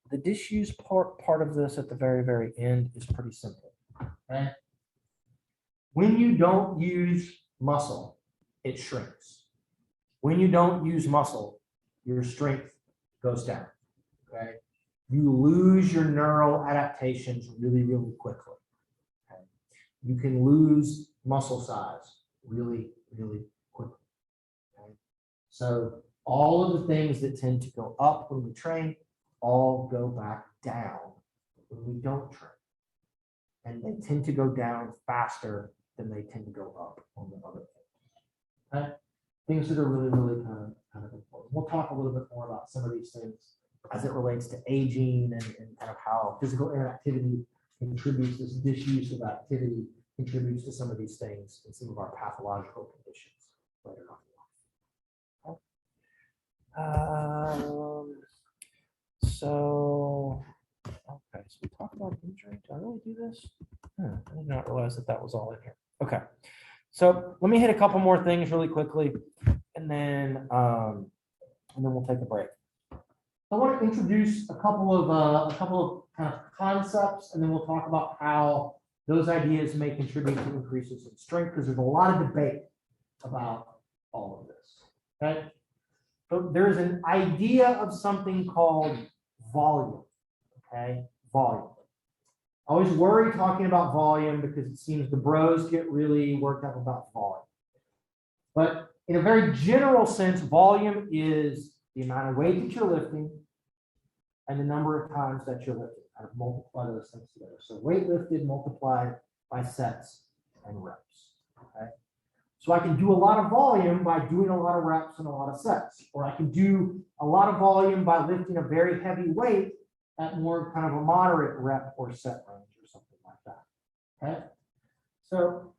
the disuse part of this at the very, very end is pretty simple. Okay. When you don't use muscle, it shrinks. When you don't use muscle, your strength goes down. Okay. You lose your neural adaptations really, really quickly. Okay. You can lose muscle size really, really quickly. Okay. So all of the things that tend to go up when we train all go back down when we don't train. And they tend to go down faster than they tend to go up on the other things. Okay? Things that are really, really kind of important. We'll talk a little bit more about some of these things as it relates to aging and kind of how physical interactivity contributes, this disuse of activity contributes to some of these things and some of our pathological conditions later on. Okay, so we talked about injury. Did I really do this? I did not realize that was all in here. Okay, so let me hit a couple more things really quickly, and then we'll take a break. I want to introduce a couple of kind of concepts, and then we'll talk about how those ideas may contribute to increases in strength, because there's a lot of debate about all of this. Okay. So there's an idea of something called volume, okay? Volume. I always worry talking about volume because it seems the bros get really worked up about volume. But in a very general sense, volume is the amount of weight that you're lifting and the number of times that you're lifting. Kind of multiply those things together. So weight lifted multiplied by sets and reps, okay? So I can do a lot of volume by doing a lot of reps and a lot of sets, or I can do a lot of volume by lifting a very heavy weight at more kind of a moderate rep or set range or something like that. Okay. So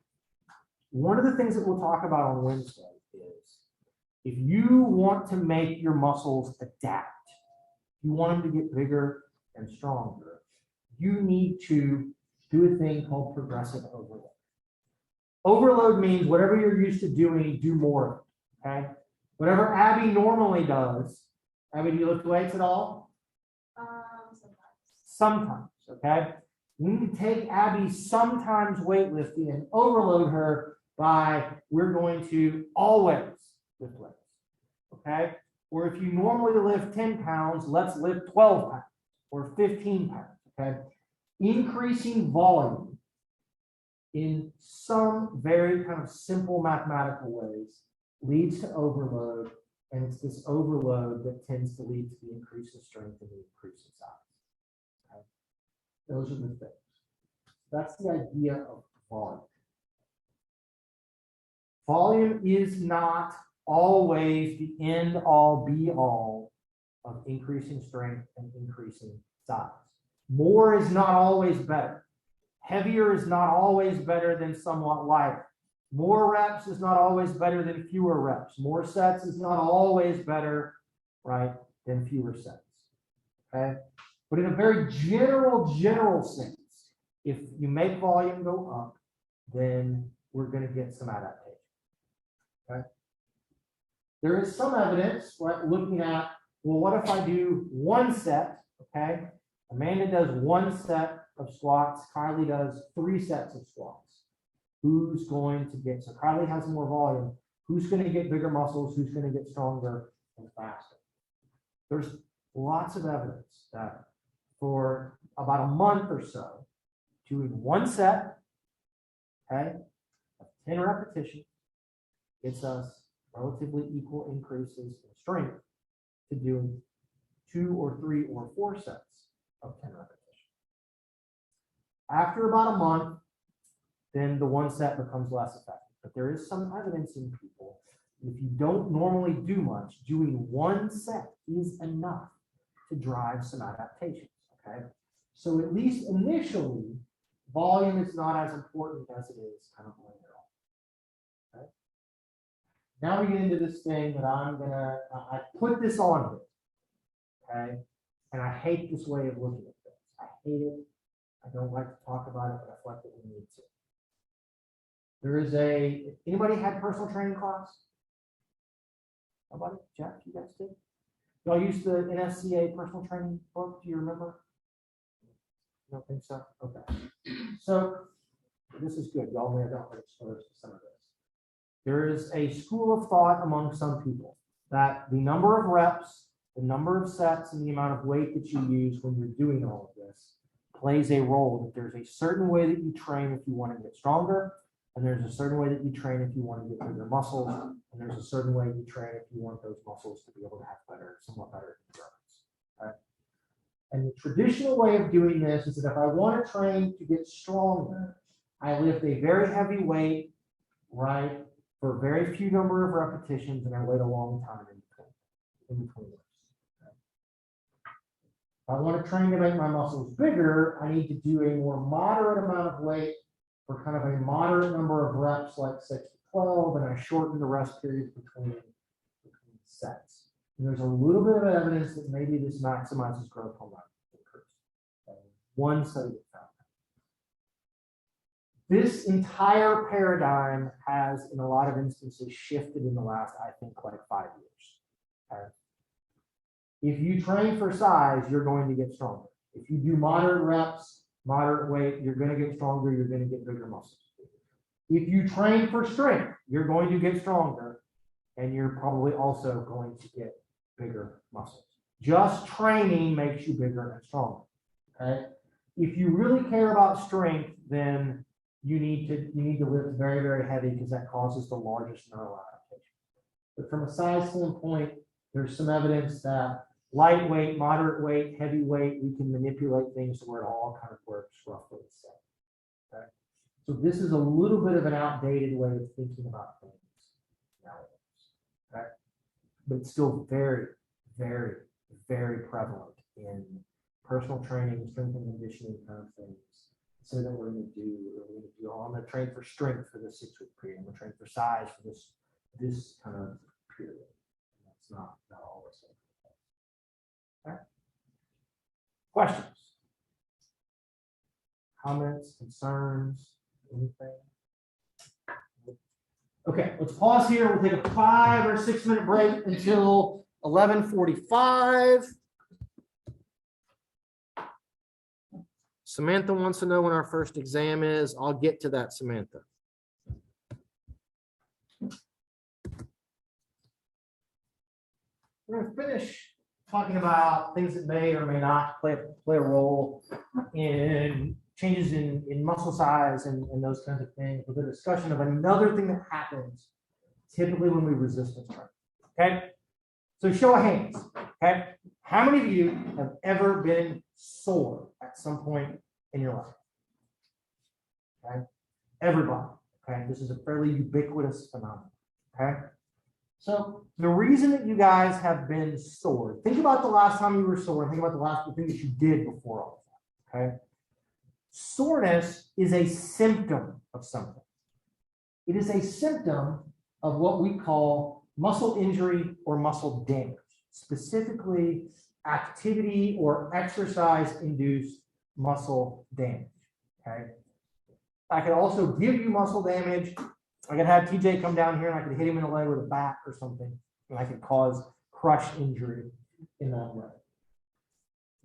one of the things that we'll talk about on Wednesday is if you want to make your muscles adapt, you want them to get bigger and stronger, you need to do a thing called progressive overload. Overload means whatever you're used to doing, do more of it, okay? Whatever Abby normally does. Abby, do you lift weights at all? Sometimes. Sometimes, okay? We need to take Abby sometimes weightlifting and overload her by, we're going to always lift weights, okay? Or if you normally lift 10 pounds, let's lift 12 pounds or 15 pounds, okay? Increasing volume in some very kind of simple mathematical ways leads to overload, and it's this overload that tends to lead to the increase in strength and the increase in size. Okay? Those are the things. That's the idea of volume. Volume is not always the end all be all of increasing strength and increasing size. More is not always better. Heavier is not always better than somewhat lighter. More reps is not always better than fewer reps. More sets is not always better, right, than fewer sets. Okay? But in a very general sense, if you make volume go up, then we're going to get some adaptation. Okay? There is some evidence, right, looking at, well, what if I do one set, okay? Amanda does one set of squats, Kylie does 3 sets of squats. Who's going to get, so Kylie has more volume, who's going to get bigger muscles, who's going to get stronger and faster? There's lots of evidence that for about a month or so, doing one set, okay, of 10 repetitions, gets us relatively equal increases in strength to doing 2 or 3 or 4 sets of 10 repetitions. After about a month, then the one set becomes less effective. But there is some evidence in people, if you don't normally do much, doing one set is enough to drive some adaptations, okay? So at least initially, volume is not as important as it is kind of later on, okay? Now we get into this thing that I put this on here, okay? And I hate this way of looking at things. I hate it. I don't like to talk about it, but I feel like that we need to. There is anybody had personal training class? Nobody? Jeff, you guys did? Y'all used the NSCA personal training book? Do you remember? You don't think so? Okay. So this is good. Y'all may have gotten exposed to some of this. There is a school of thought among some people that the number of reps, the number of sets, and the amount of weight that you use when you're doing all of this plays a role. That there's a certain way that you train if you want to get stronger, and there's a certain way that you train if you want to get bigger muscles, and there's a certain way you train if you want those muscles to be able to have somewhat better endurance. Right? And the traditional way of doing this is that if I want to train to get stronger, I lift a very heavy weight, right, for a very few number of repetitions, and I wait a long time in between those. If I want to train to make my muscles bigger, I need to do a more moderate amount of weight for kind of a moderate number of reps, like 6 to 12, and I shorten the rest periods between sets. And there's a little bit of evidence that maybe this maximizes growth hormone increase. One study found that. This entire paradigm has, in a lot of instances, shifted in the last, I think, like 5 years. Okay? If you train for size, you're going to get stronger. If you do moderate reps, moderate weight, you're going to get stronger, you're going to get bigger muscles. If you train for strength, you're going to get stronger, and you're probably also going to get bigger muscles. Just training makes you bigger and stronger. Okay? If you really care about strength, then you need to lift very, very heavy, because that causes the largest neural adaptation. But from a size standpoint, there's some evidence that lightweight, moderate weight, heavy weight, we can manipulate things to where it all kind of works roughly the same. Okay? So this is a little bit of an outdated way of thinking about things nowadays. Okay? But it's still very, very, very prevalent in personal training, strength and conditioning kind of things. So that we're going to do, I'm going to train for strength for this 6-week period. I'm going to train for size for this kind of period. That's not always so. Okay. Questions? Comments, concerns, anything? Okay, let's pause here. We'll take a 5 or 6 minute break until 11:45. Samantha wants to know when our first exam is. I'll get to that, Samantha. We're going to finish talking about things that may or may not play a role in changes in muscle size and those kinds of things, with a discussion of another thing that happens typically when we resistance train. Okay, so show of hands. Okay, how many of you have ever been sore at some point in your life? Okay, everybody. Okay, this is a fairly ubiquitous phenomenon. Okay, so the reason that you guys have been sore, think about the last time you were sore, think about the last thing that you did before all of that. Okay, soreness is a symptom of something. It is a symptom of what we call muscle injury or muscle damage, specifically activity or exercise-induced muscle damage. Okay, I could also give you muscle damage. I could have TJ come down here and I could hit him in the leg with a bat or something, and I could cause crush injury in that way.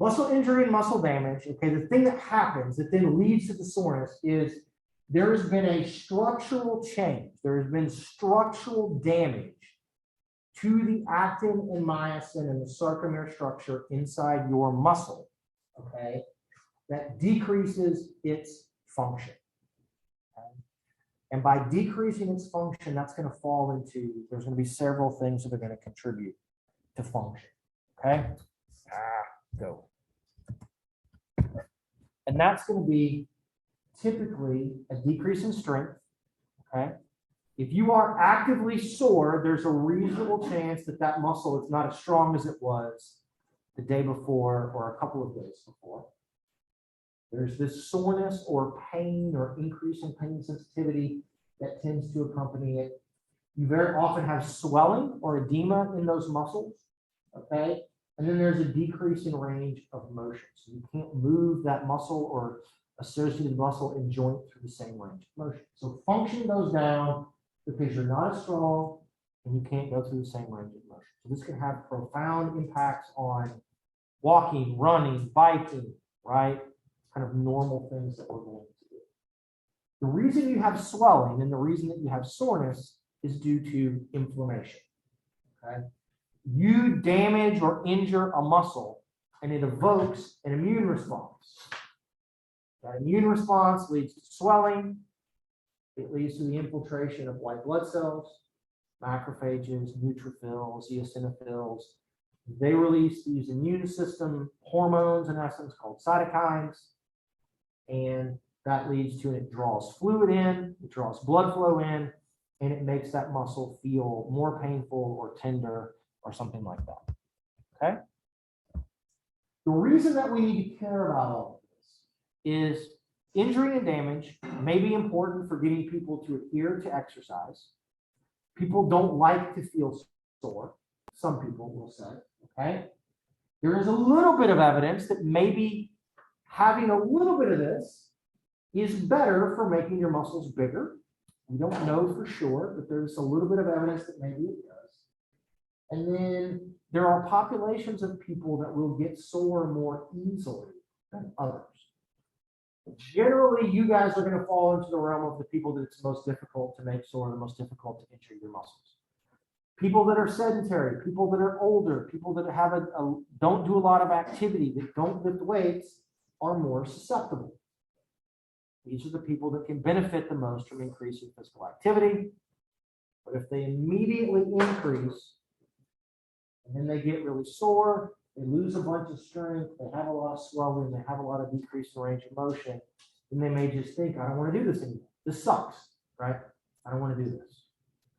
Muscle injury and muscle damage, okay, the thing that happens that then leads to the soreness is there has been a structural change. There has been structural damage to the actin and myosin and the sarcomere structure inside your muscle, okay, that decreases its function. Okay? And by decreasing its function, that's going to fall into, there's going to be several things that are going to contribute to function. Okay? Go. And that's going to be typically a decrease in strength. Okay? If you are actively sore, there's a reasonable chance that that muscle is not as strong as it was the day before or a couple of days before. There's this soreness or pain or increase in pain sensitivity that tends to accompany it. You very often have swelling or edema in those muscles, okay? And then there's a decrease in range of motion. So you can't move that muscle or associated muscle and joint through the same range of motion. So function goes down because you're not as strong and you can't go through the same range of motion. So this can have profound impacts on walking, running, biking, right? Kind of normal things that we're going to do. The reason you have swelling and the reason that you have soreness is due to inflammation. Okay? You damage or injure a muscle and it evokes an immune response. That immune response leads to swelling. It leads to the infiltration of white blood cells, macrophages, neutrophils, eosinophils. They release these immune system hormones, in essence, called cytokines. And that leads to, it draws fluid in, it draws blood flow in, and it makes that muscle feel more painful or tender or something like that. Okay? The reason that we need to care about all of this is injury and damage may be important for getting people to adhere to exercise. People don't like to feel sore. Some people will say, okay? There is a little bit of evidence that maybe having a little bit of this is better for making your muscles bigger. We don't know for sure, but there's a little bit of evidence that maybe it does. And then there are populations of people that will get sore more easily than others. Generally, you guys are going to fall into the realm of the people that it's most difficult to make sore, the most difficult to injure your muscles. People that are sedentary, people that are older, people that have don't do a lot of activity, that don't lift weights, are more susceptible. These are the people that can benefit the most from increasing physical activity. But if they immediately increase and then they get really sore, they lose a bunch of strength, they have a lot of swelling, they have a lot of decreased range of motion, then they may just think, I don't want to do this anymore. This sucks, right? I don't want to do this.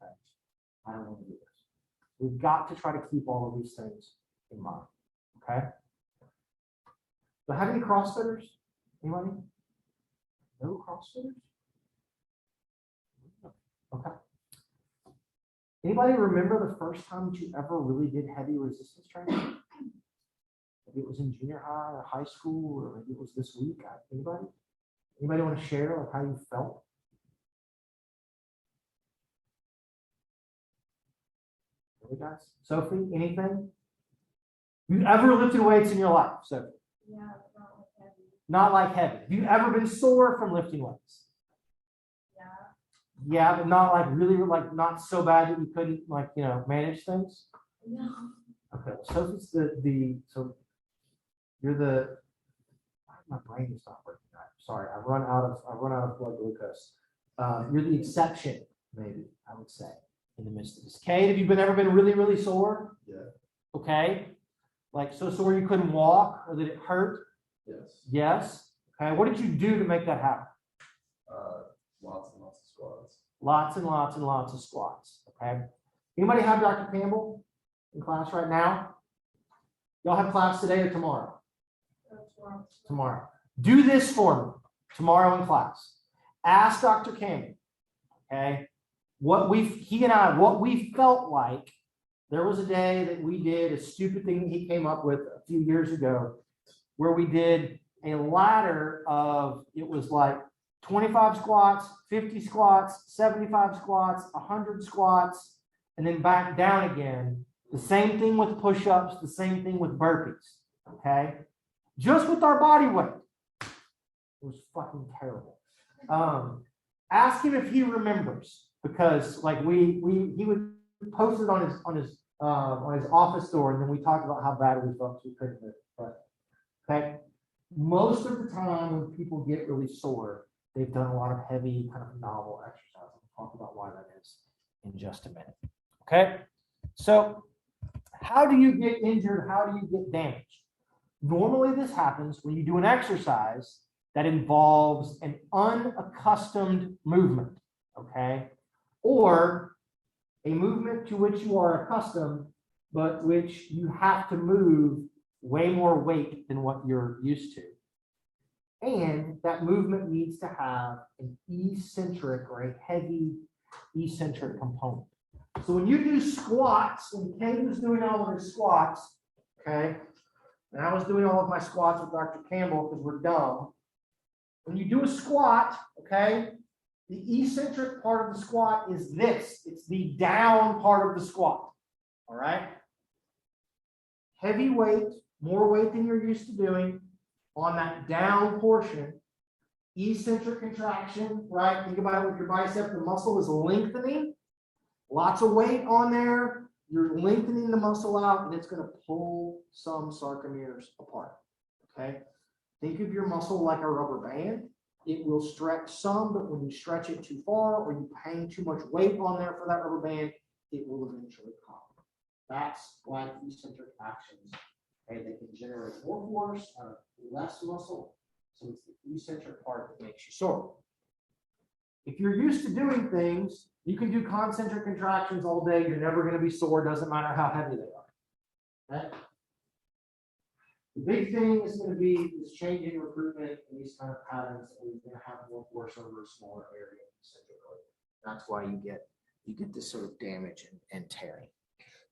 Okay? I don't want to do this. We've got to try to keep all of these things in mind, okay? Do I have any CrossFitters? Anybody? No CrossFitters? Okay. Anybody remember the first time that you ever really did heavy resistance training? Maybe it was in junior high or high school, or maybe it was this week. Anybody? Anybody want to share like how you felt? Really, guys? Sophie, anything? You ever lifted weights in your life, Sophie? Yeah, not with heavy. Not like heavy. Have you ever been sore from lifting weights? Yeah. Yeah, but not like really, like not so bad that you couldn't like, manage things? No. Okay, Sophie's so you're my brain is not working right. Sorry, I've run out of blood glucose. You're the exception, maybe, I would say, in the midst of this. Kate, have you ever been really, really sore? Yeah. Okay. Like so sore you couldn't walk or that it hurt? Yes. Yes. Okay. What did you do to make that happen? Lots and lots of squats. Lots and lots and lots of squats. Okay. Anybody have Dr. Campbell in class right now? Y'all have class today or tomorrow? Tomorrow. Do this for me tomorrow in class. Ask Dr. Campbell, okay, what we felt like. There was a day that we did a stupid thing that he came up with a few years ago where we did a ladder of, it was like 25 squats, 50 squats, 75 squats, 100 squats, and then back down again. The same thing with push-ups, the same thing with burpees, okay? Just with our body weight. It was fucking terrible. Ask him if he remembers, because like he would post it on his office door, and then we talked about how bad we felt, so we couldn't do it. But okay, most of the time when people get really sore, they've done a lot of heavy, kind of novel exercise. We'll talk about why that is in just a minute. Okay, so how do you get injured? How do you get damaged? Normally, this happens when you do an exercise that involves an unaccustomed movement, okay? Or a movement to which you are accustomed, but which you have to move way more weight than what you're used to. And that movement needs to have an eccentric or a heavy eccentric component. So when you do squats, when Kate was doing all of her squats, okay, and I was doing all of my squats with Dr. Campbell because we're dumb. When you do a squat, okay, the eccentric part of the squat is this. It's the down part of the squat. All right? Heavy weight, more weight than you're used to doing on that down portion. Eccentric contraction, right? Think about it with your bicep. The muscle is lengthening. Lots of weight on there. You're lengthening the muscle out, and it's going to pull some sarcomeres apart. Okay? Think of your muscle like a rubber band. It will stretch some, but when you stretch it too far or you hang too much weight on there for that rubber band, it will eventually pop. That's why eccentric actions, okay, they can generate more force out of less muscle. So it's the eccentric part that makes you sore. If you're used to doing things, you can do concentric contractions all day. You're never going to be sore. Doesn't matter how heavy they are. Okay? The big thing is going to be this change in recruitment and these kind of patterns, and we're going to have more force over a smaller area. That's why you get this sort of damage and tearing.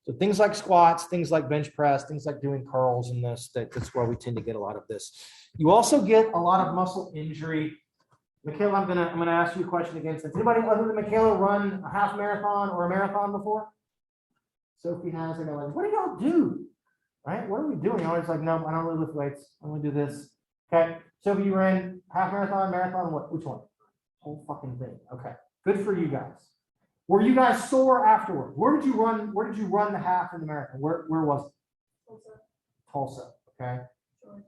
So things like squats, things like bench press, things like doing curls and that's where we tend to get a lot of this. You also get a lot of muscle injury. Michaela, I'm gonna ask you a question again. Since anybody other than Michaela run a half marathon or a marathon before? Sophie has, and they're like, what do y'all do? Right? What are we doing? You're always like, no, I don't really lift weights. I only do this. Okay. Sophie, you ran half marathon, what? Which one? Whole fucking thing. Okay. Good for you guys. Were you guys sore afterward? Where did you run the half in the marathon? Where was it? Tulsa. Okay. Georgia.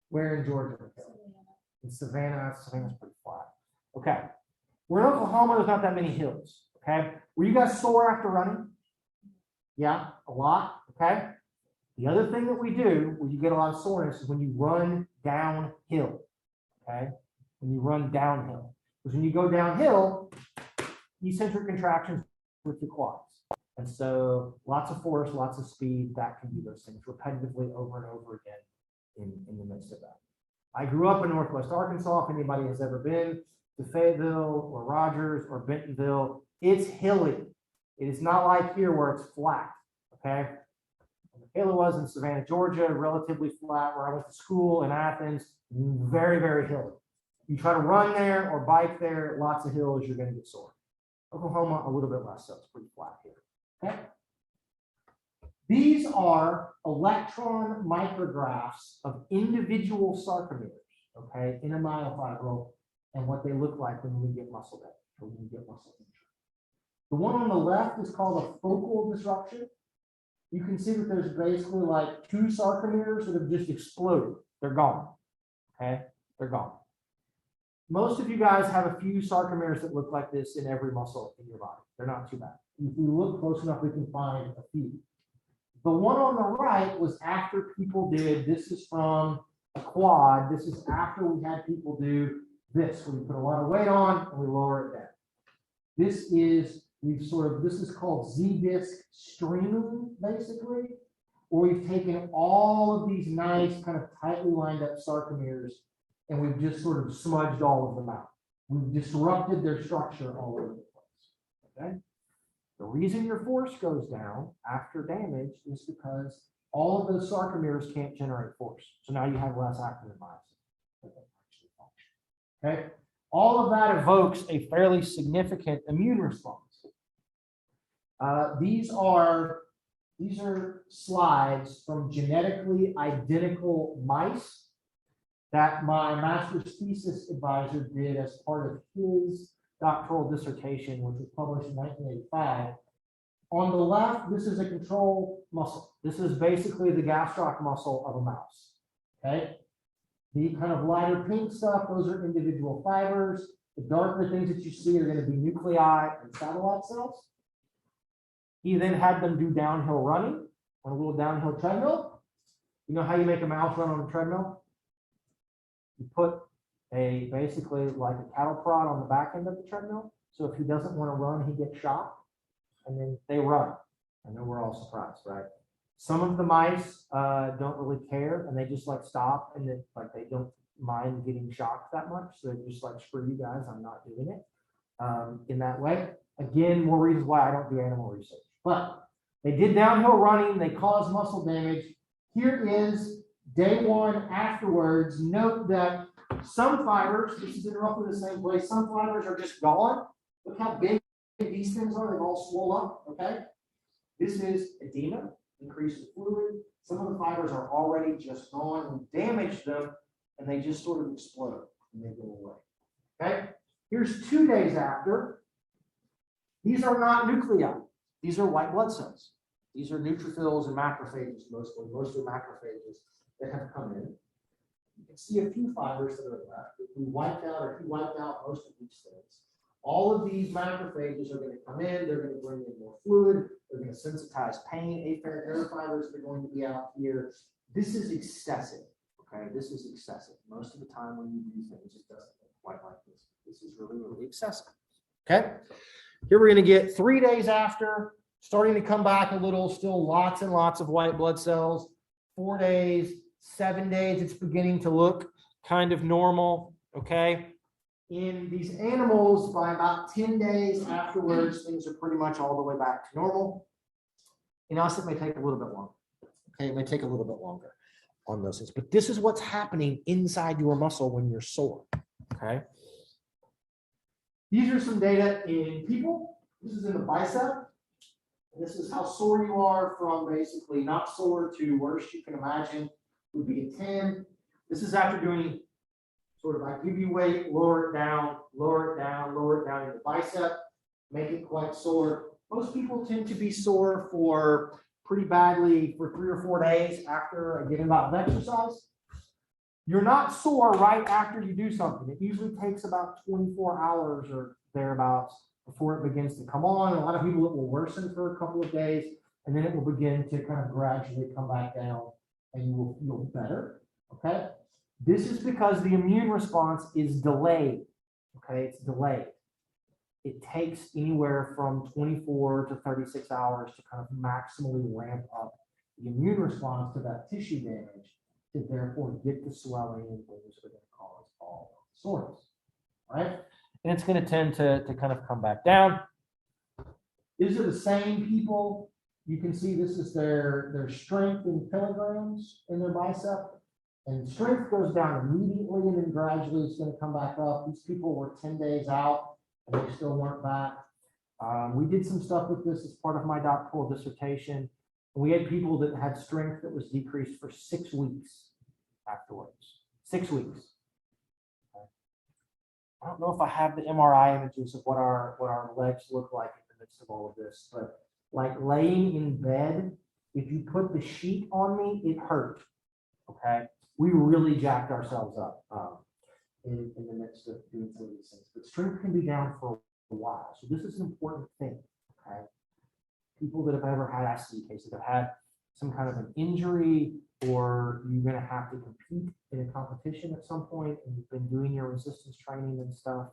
Where in Georgia? In Savannah. Savannah's pretty flat. Okay. We're in Oklahoma. There's not that many hills. Okay. Were you guys sore after running? Yeah, a lot. Okay. The other thing that we do where you get a lot of soreness is when you run downhill. Okay. When you run downhill. Because when you go downhill, eccentric contractions with your quads. And so lots of force, lots of speed, that can do those things repetitively over and over again in the midst of that. I grew up in Northwest Arkansas. If anybody has ever been to Fayetteville or Rogers or Bentonville, it's hilly. It is not like here where it's flat. Okay. Michaela was in Savannah, Georgia, relatively flat, where I went to school in Athens, very, very hilly. You try to run there or bike there, lots of hills, you're going to get sore. Oklahoma, a little bit less so. It's pretty flat here. Okay. These are electron micrographs of individual sarcomeres. okay, in a myofibril and what they look like when we get muscle damage or when we get muscle injury. The one on the left is called a focal disruption. You can see that there's basically like 2 sarcomeres that have just exploded. They're gone, okay? They're gone. Most of you guys have a few sarcomeres that look like this in every muscle in your body. They're not too bad. If we look close enough, we can find a few. The one on the right was after people did, this is from a quad. This is after we had people do this, where we put a lot of weight on and we lower it down. This is, this is called Z-disc streaming, basically, where we've taken all of these nice kind of tightly lined up sarcomeres and we've just sort of smudged all of them out. We've disrupted their structure all over the place, okay? The reason your force goes down after damage is because all of those sarcomeres can't generate force. So now you have less actin and myosin. Okay? All of that evokes a fairly significant immune response. These are slides from genetically identical mice that my master's thesis advisor did as part of his doctoral dissertation, which was published in 1985. On the left, this is a control muscle. This is basically the gastroc muscle of a mouse. Okay. The kind of lighter pink stuff, those are individual fibers. The darker things that you see are going to be nuclei and satellite cells. He then had them do downhill running on a little downhill treadmill. You know how you make a mouse run on a treadmill? You put basically like a cattle prod on the back end of the treadmill. So if he doesn't want to run, he gets shot, and then they run. I know we're all surprised, right? Some of the mice don't really care, and they just like stop, and then like they don't mind getting shocked that much. So they're just like, screw you guys, I'm not doing it in that way. Again, more reasons why I don't do animal research. But they did downhill running, they caused muscle damage. Here is day 1 afterwards. Note that some fibers, this is in roughly the same place, some fibers are just gone. Look how big these things are, they've all swollen up, okay? This is edema, increase the fluid. Some of the fibers are already just gone. We damage them, and they just sort of explode, and they go away, okay? Here's 2 days after. These are not nuclei. These are white blood cells. These are neutrophils and macrophages, mostly macrophages that have come in. You can see a few fibers that are left. If we wiped out most of these things, all of these macrophages are going to come in. They're going to bring in more fluid. They're going to sensitize pain. Afferent nerve fibers are going to be out here. This is excessive. Okay, this is excessive. Most of the time when you do things, it doesn't look quite like this. This is really, really excessive. Okay. Here we're going to get 3 days after, starting to come back a little, still lots and lots of white blood cells. 4 days, 7 days, it's beginning to look kind of normal, okay? In these animals, by about 10 days afterwards, things are pretty much all the way back to normal. In us, it may take a little bit longer. Okay, it may take a little bit longer on those things, but this is what's happening inside your muscle when you're sore, okay? These are some data in people. This is in the bicep. This is how sore you are from basically not sore to worst you can imagine would be a 10. This is after doing sort of, I give you weight, lower it down, lower it down, lower it down in the bicep, make it quite sore. Most people tend to be sore for pretty badly for 3 or 4 days after a given amount of exercise. You're not sore right after you do something. It usually takes about 24 hours or thereabouts before it begins to come on. A lot of people, it will worsen for a couple of days, and then it will begin to kind of gradually come back down, and you will feel better, okay? This is because the immune response is delayed, okay? It's delayed. It takes anywhere from 24 to 36 hours to kind of maximally ramp up the immune response to that tissue damage to therefore get the swelling and things that are going to cause all soreness, right? And it's going to tend to kind of come back down. These are the same people. You can see this is their strength in kilograms in their bicep. And strength goes down immediately and then gradually it's going to come back up. These people were 10 days out and they still weren't back. We did some stuff with this as part of my doctoral dissertation. We had people that had strength that was decreased for 6 weeks afterwards. 6 weeks. I don't know if I have the MRI images of what our legs look like in the midst of all of this, but like laying in bed, if you put the sheet on me, it hurt. Okay, we really jacked ourselves up in the midst of doing some of these things. But strength can be down for a while, so this is an important thing. Okay, people that have ever had ICD cases have had some kind of an injury, or you're going to have to compete in a competition at some point, and you've been doing your resistance training and stuff,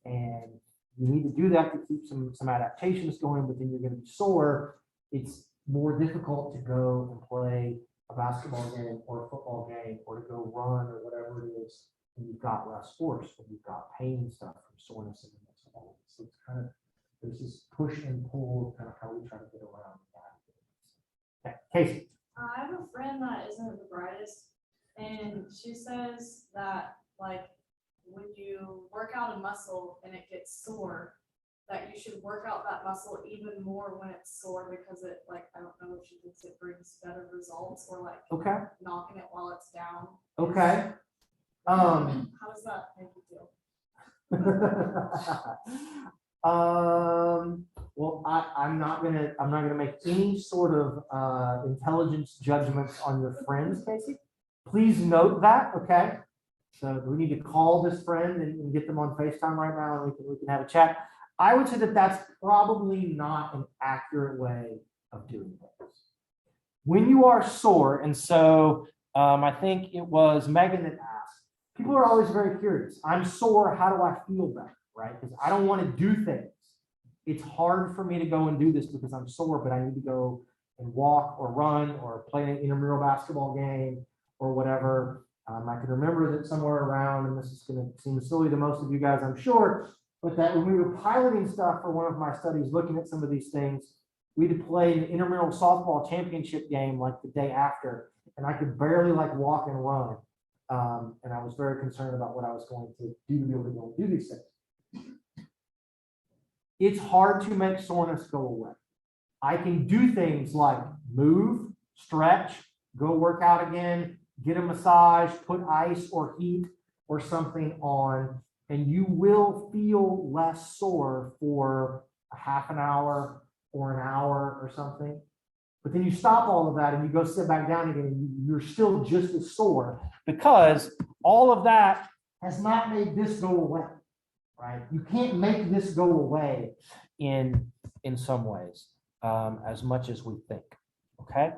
and you need to do that to keep some adaptations going, but then you're going to be sore. It's more difficult to go and play a basketball game or a football game, or to go run or whatever it is, and you've got less force, and you've got pain and stuff from soreness in the midst of all of this. So it's kind of, there's this push and pull of kind of how we try to get around that. Okay, Casey. I have a friend that isn't the brightest, and she says that like when you work out a muscle and it gets sore, that you should work out that muscle even more when it's sore, because it, like, I don't know if she thinks it brings better results, or like Okay. knocking it while it's down. Okay. How does that make you feel? Well, I'm not gonna make any sort of intelligence judgments on your friends, Casey. Please note that, okay? So we need to call this friend and get them on FaceTime right now, and we can have a chat. I would say that that's probably not an accurate way of doing things. When you are sore, and so I think it was Megan that asked, people are always very curious. I'm sore, how do I feel better, right? Because I don't want to do things. It's hard for me to go and do this because I'm sore, but I need to go and walk or run or play an intramural basketball game or whatever. I can remember that somewhere around, and this is going to seem silly to most of you guys, I'm sure, but that when we were piloting stuff for one of my studies, looking at some of these things, we had to play an intramural softball championship game like the day after, and I could barely like walk and run. And I was very concerned about what I was going to do to be able to go and do these things. It's hard to make soreness go away. I can do things like move, stretch, go work out again, get a massage, put ice or heat or something on, and you will feel less sore for a half an hour or an hour or something. But then you stop all of that and you go sit back down again, and you're still just as sore, because all of that has not made this go away, right? You can't make this go away in some ways as much as we think, okay?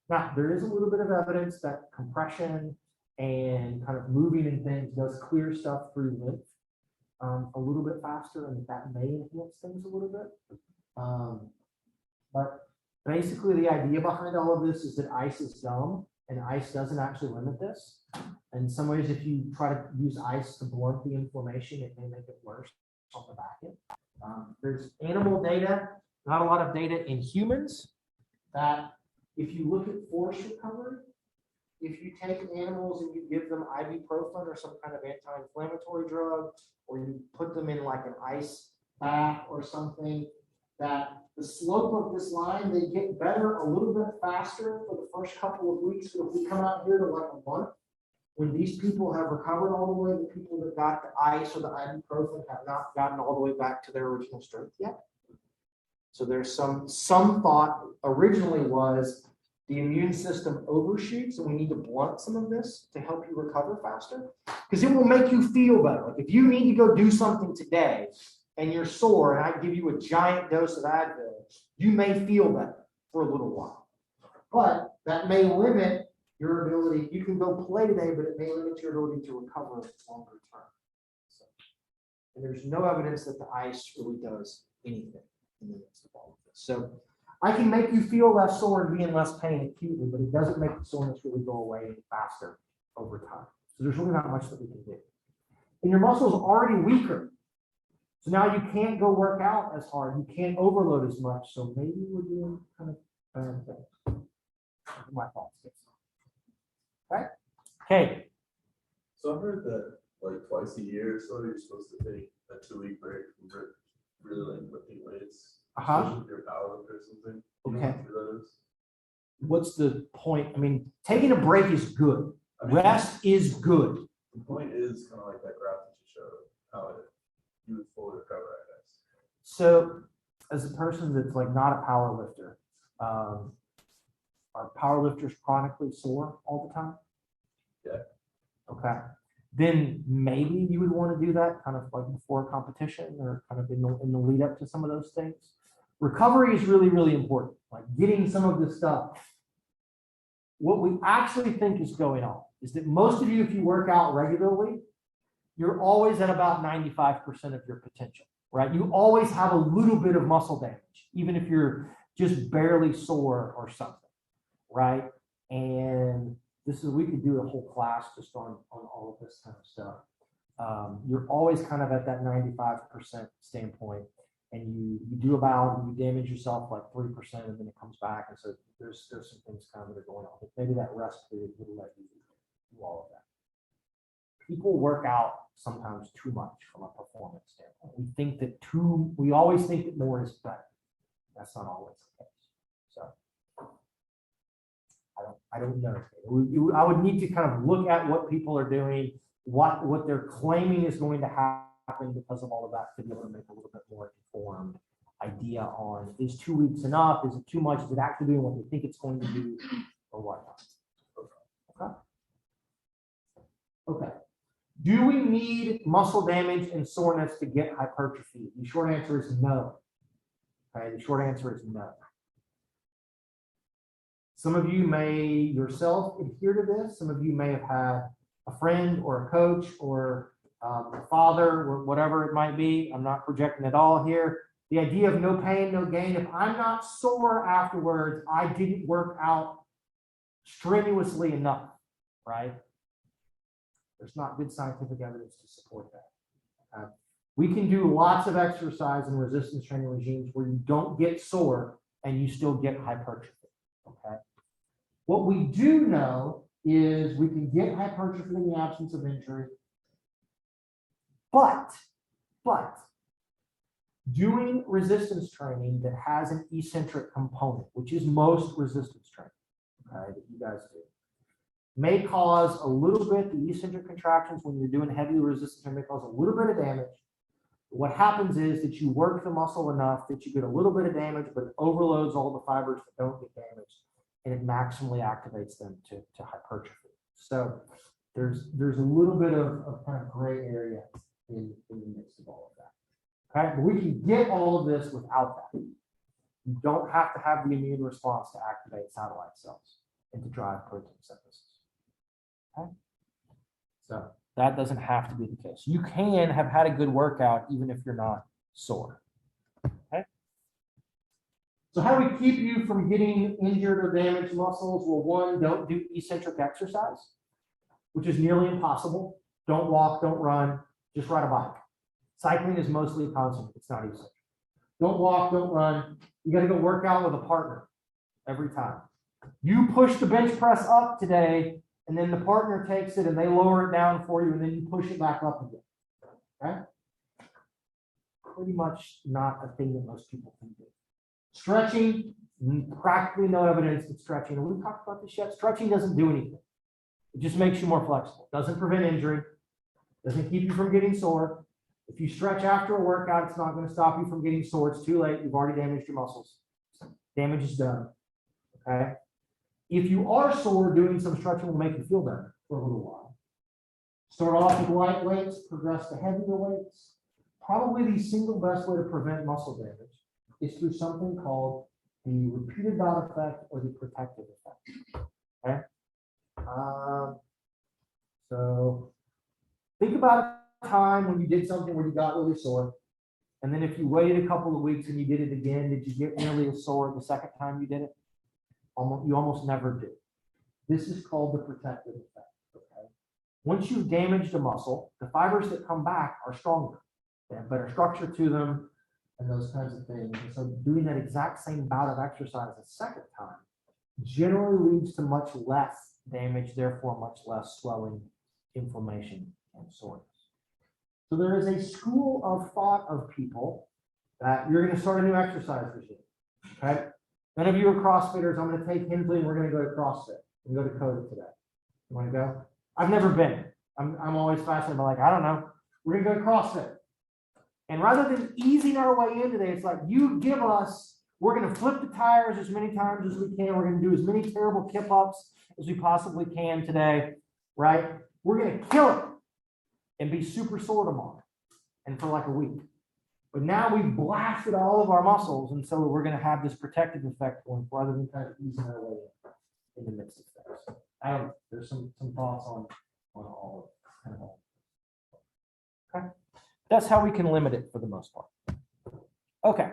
Now, there is a little bit of evidence that compression and kind of moving and things does clear stuff through lymph a little bit faster, and that may enhance things a little bit. But basically, the idea behind all of this is that ice is dumb, and ice doesn't actually limit this. In some ways, if you try to use ice to blunt the inflammation, it may make it worse on the back end. There's animal data, not a lot of data in humans, that if you look at force recovery, if you take animals and you give them ibuprofen or some kind of anti-inflammatory drug, or you put them in like an ice bath or something, that the slope of this line, they get better a little bit faster for the first couple of weeks. But if we come out here to like a month, when these people have recovered all the way, the people that got the ice or the ibuprofen have not gotten all the way back to their original strength yet. So there's some thought originally was the immune system overshoots, and we need to blunt some of this to help you recover faster, because it will make you feel better. Like if you need to go do something today and you're sore, and I give you a giant dose of Advil, you may feel better for a little while. But that may limit your ability. You can go play today, but it may limit your ability to recover longer term. So, and there's no evidence that the ice really does anything in the midst of all of this. So I can make you feel less sore and be in less pain acutely, but it doesn't make the soreness really go away any faster over time. So there's really not much that we can do. And your muscles are already weaker. So now you can't go work out as hard. You can't overload as much. So maybe we're doing kind of bad things. My thoughts. Right? Okay. So I've heard that like twice a year or so, you're supposed to take a 2-week break from really like lifting weights. Especially with your power lift or something. Okay. That is. What's the point? I mean, taking a break is good. Rest is good. The point is kind of like that graph that you showed, how it you would fully recover, I guess. So as a person that's like not a power lifter, are power lifters chronically sore all the time? Yeah. Okay. Then maybe you would want to do that kind of like before a competition or kind of in the lead up to some of those things. Recovery is really, really important. Like getting some of this stuff. What we actually think is going on is that most of you, if you work out regularly, you're always at about 95% of your potential, right? You always have a little bit of muscle damage, even if you're just barely sore or something, right? And we could do a whole class just on all of this kind of stuff. You're always kind of at that 95% standpoint, and you damage yourself like 3%, and then it comes back. And so there's some things kind of that are going on. But maybe that rest period will let you do all of that. People work out sometimes too much from a performance standpoint. We always think that more is better. That's not always the case. So I don't know. I would need to kind of look at what people are doing, what they're claiming is going to happen because of all of that, to be able to make a little bit more informed idea on, is 2 weeks enough? Is it too much? Is it actually doing what they think it's going to do, or whatnot? Okay. Do we need muscle damage and soreness to get hypertrophy? The short answer is no. Okay, the short answer is no. Some of you may yourself adhere to this. Some of you may have had a friend or a coach or a father or whatever it might be. I'm not projecting at all here. The idea of no pain, no gain. If I'm not sore afterwards, I didn't work out strenuously enough, right? There's not good scientific evidence to support that. We can do lots of exercise and resistance training regimes where you don't get sore and you still get hypertrophy. Okay. What we do know is we can get hypertrophy in the absence of injury, but doing resistance training that has an eccentric component, which is most resistance training, okay, that you guys do, may cause a little bit, the eccentric contractions when you're doing heavy resistance training may cause a little bit of damage. What happens is that you work the muscle enough that you get a little bit of damage, but it overloads all the fibers that don't get damaged, and it maximally activates them to hypertrophy. So there's a little bit of kind of gray area in the midst of all of that. Okay, but we can get all of this without that. You don't have to have the immune response to activate satellite cells and to drive protein synthesis. Okay, so that doesn't have to be the case. You can have had a good workout even if you're not sore. Okay. So how do we keep you from getting injured or damaged muscles? Well, one, don't do eccentric exercise, which is nearly impossible. Don't walk, don't run, just ride a bike. Cycling is mostly constant. It's not eccentric. Don't walk, don't run. You got to go work out with a partner every time. You push the bench press up today, and then the partner takes it and they lower it down for you, and then you push it back up again. Okay? Pretty much not a thing that most people can do. Stretching, practically no evidence that stretching, and we talked about this yet, stretching doesn't do anything. It just makes you more flexible. Doesn't prevent injury. Doesn't keep you from getting sore. If you stretch after a workout, it's not going to stop you from getting sore. It's too late. You've already damaged your muscles. Damage is done. Okay? If you are sore, doing some stretching will make you feel better for a little while. Start off with light weights, progress to heavier weights. Probably the single best way to prevent muscle damage is through something called the repeated dot effect or the protective effect. Okay? So think about a time when you did something where you got really sore, and then if you waited a couple of weeks and you did it again, did you get nearly as sore the second time you did it? You almost never do. This is called the protective effect. Okay? Once you've damaged a muscle, the fibers that come back are stronger. They have better structure to them and those kinds of things. And so doing that exact same bout of exercise a second time generally leads to much less damage, therefore much less swelling, inflammation, and soreness. So there is a school of thought of people that you're going to start a new exercise regime. Okay? None of you are CrossFitters. I'm going to take Hensley and we're going to go to CrossFit and go to Coda today. You want to go? I've never been. I'm always fascinated by, like, I don't know. We're going to go to CrossFit. And rather than easing our way into it, it's like, you give us, we're going to flip the tires as many times as we can. We're going to do as many terrible kip ups as we possibly can today, right? We're going to kill it and be super sore tomorrow and for like a week. But now we've blasted all of our muscles, and so we're going to have this protective effect going rather than kind of easing our way in the midst of things. There's some thoughts on all of it. Okay. That's how we can limit it for the most part. Okay.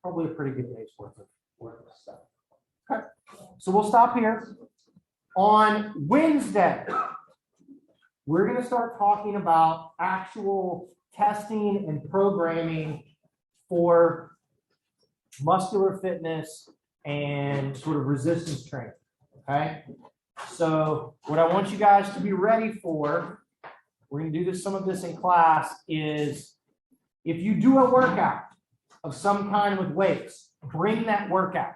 Probably a pretty good day's worth of stuff. Okay. So we'll stop here. On Wednesday, we're going to start talking about actual testing and programming for muscular fitness and sort of resistance training. Okay. So what I want you guys to be ready for, we're going to do some of this in class, is if you do a workout of some kind with weights, bring that workout.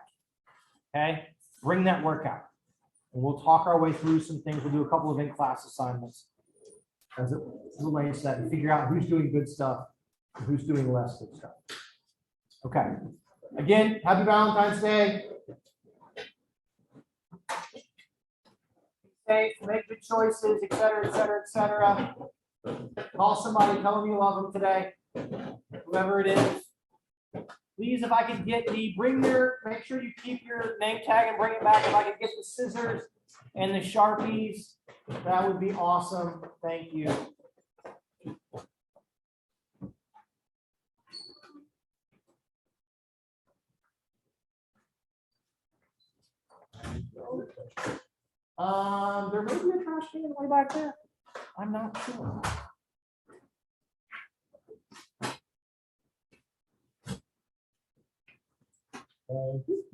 Okay. Bring that workout. And we'll talk our way through some things. We'll do a couple of in-class assignments as it relates to that and figure out who's doing good stuff and who's doing less good stuff. Okay. Again, happy Valentine's Day. Safe, make good choices, et cetera, et cetera, et cetera. Call somebody, tell them you love them today. Whoever it is. Please, if I could get make sure you keep your name tag and bring it back. If I could get the scissors and the Sharpies, that would be awesome. Thank you. There may be a trash can way back there. I'm not sure. Thank you.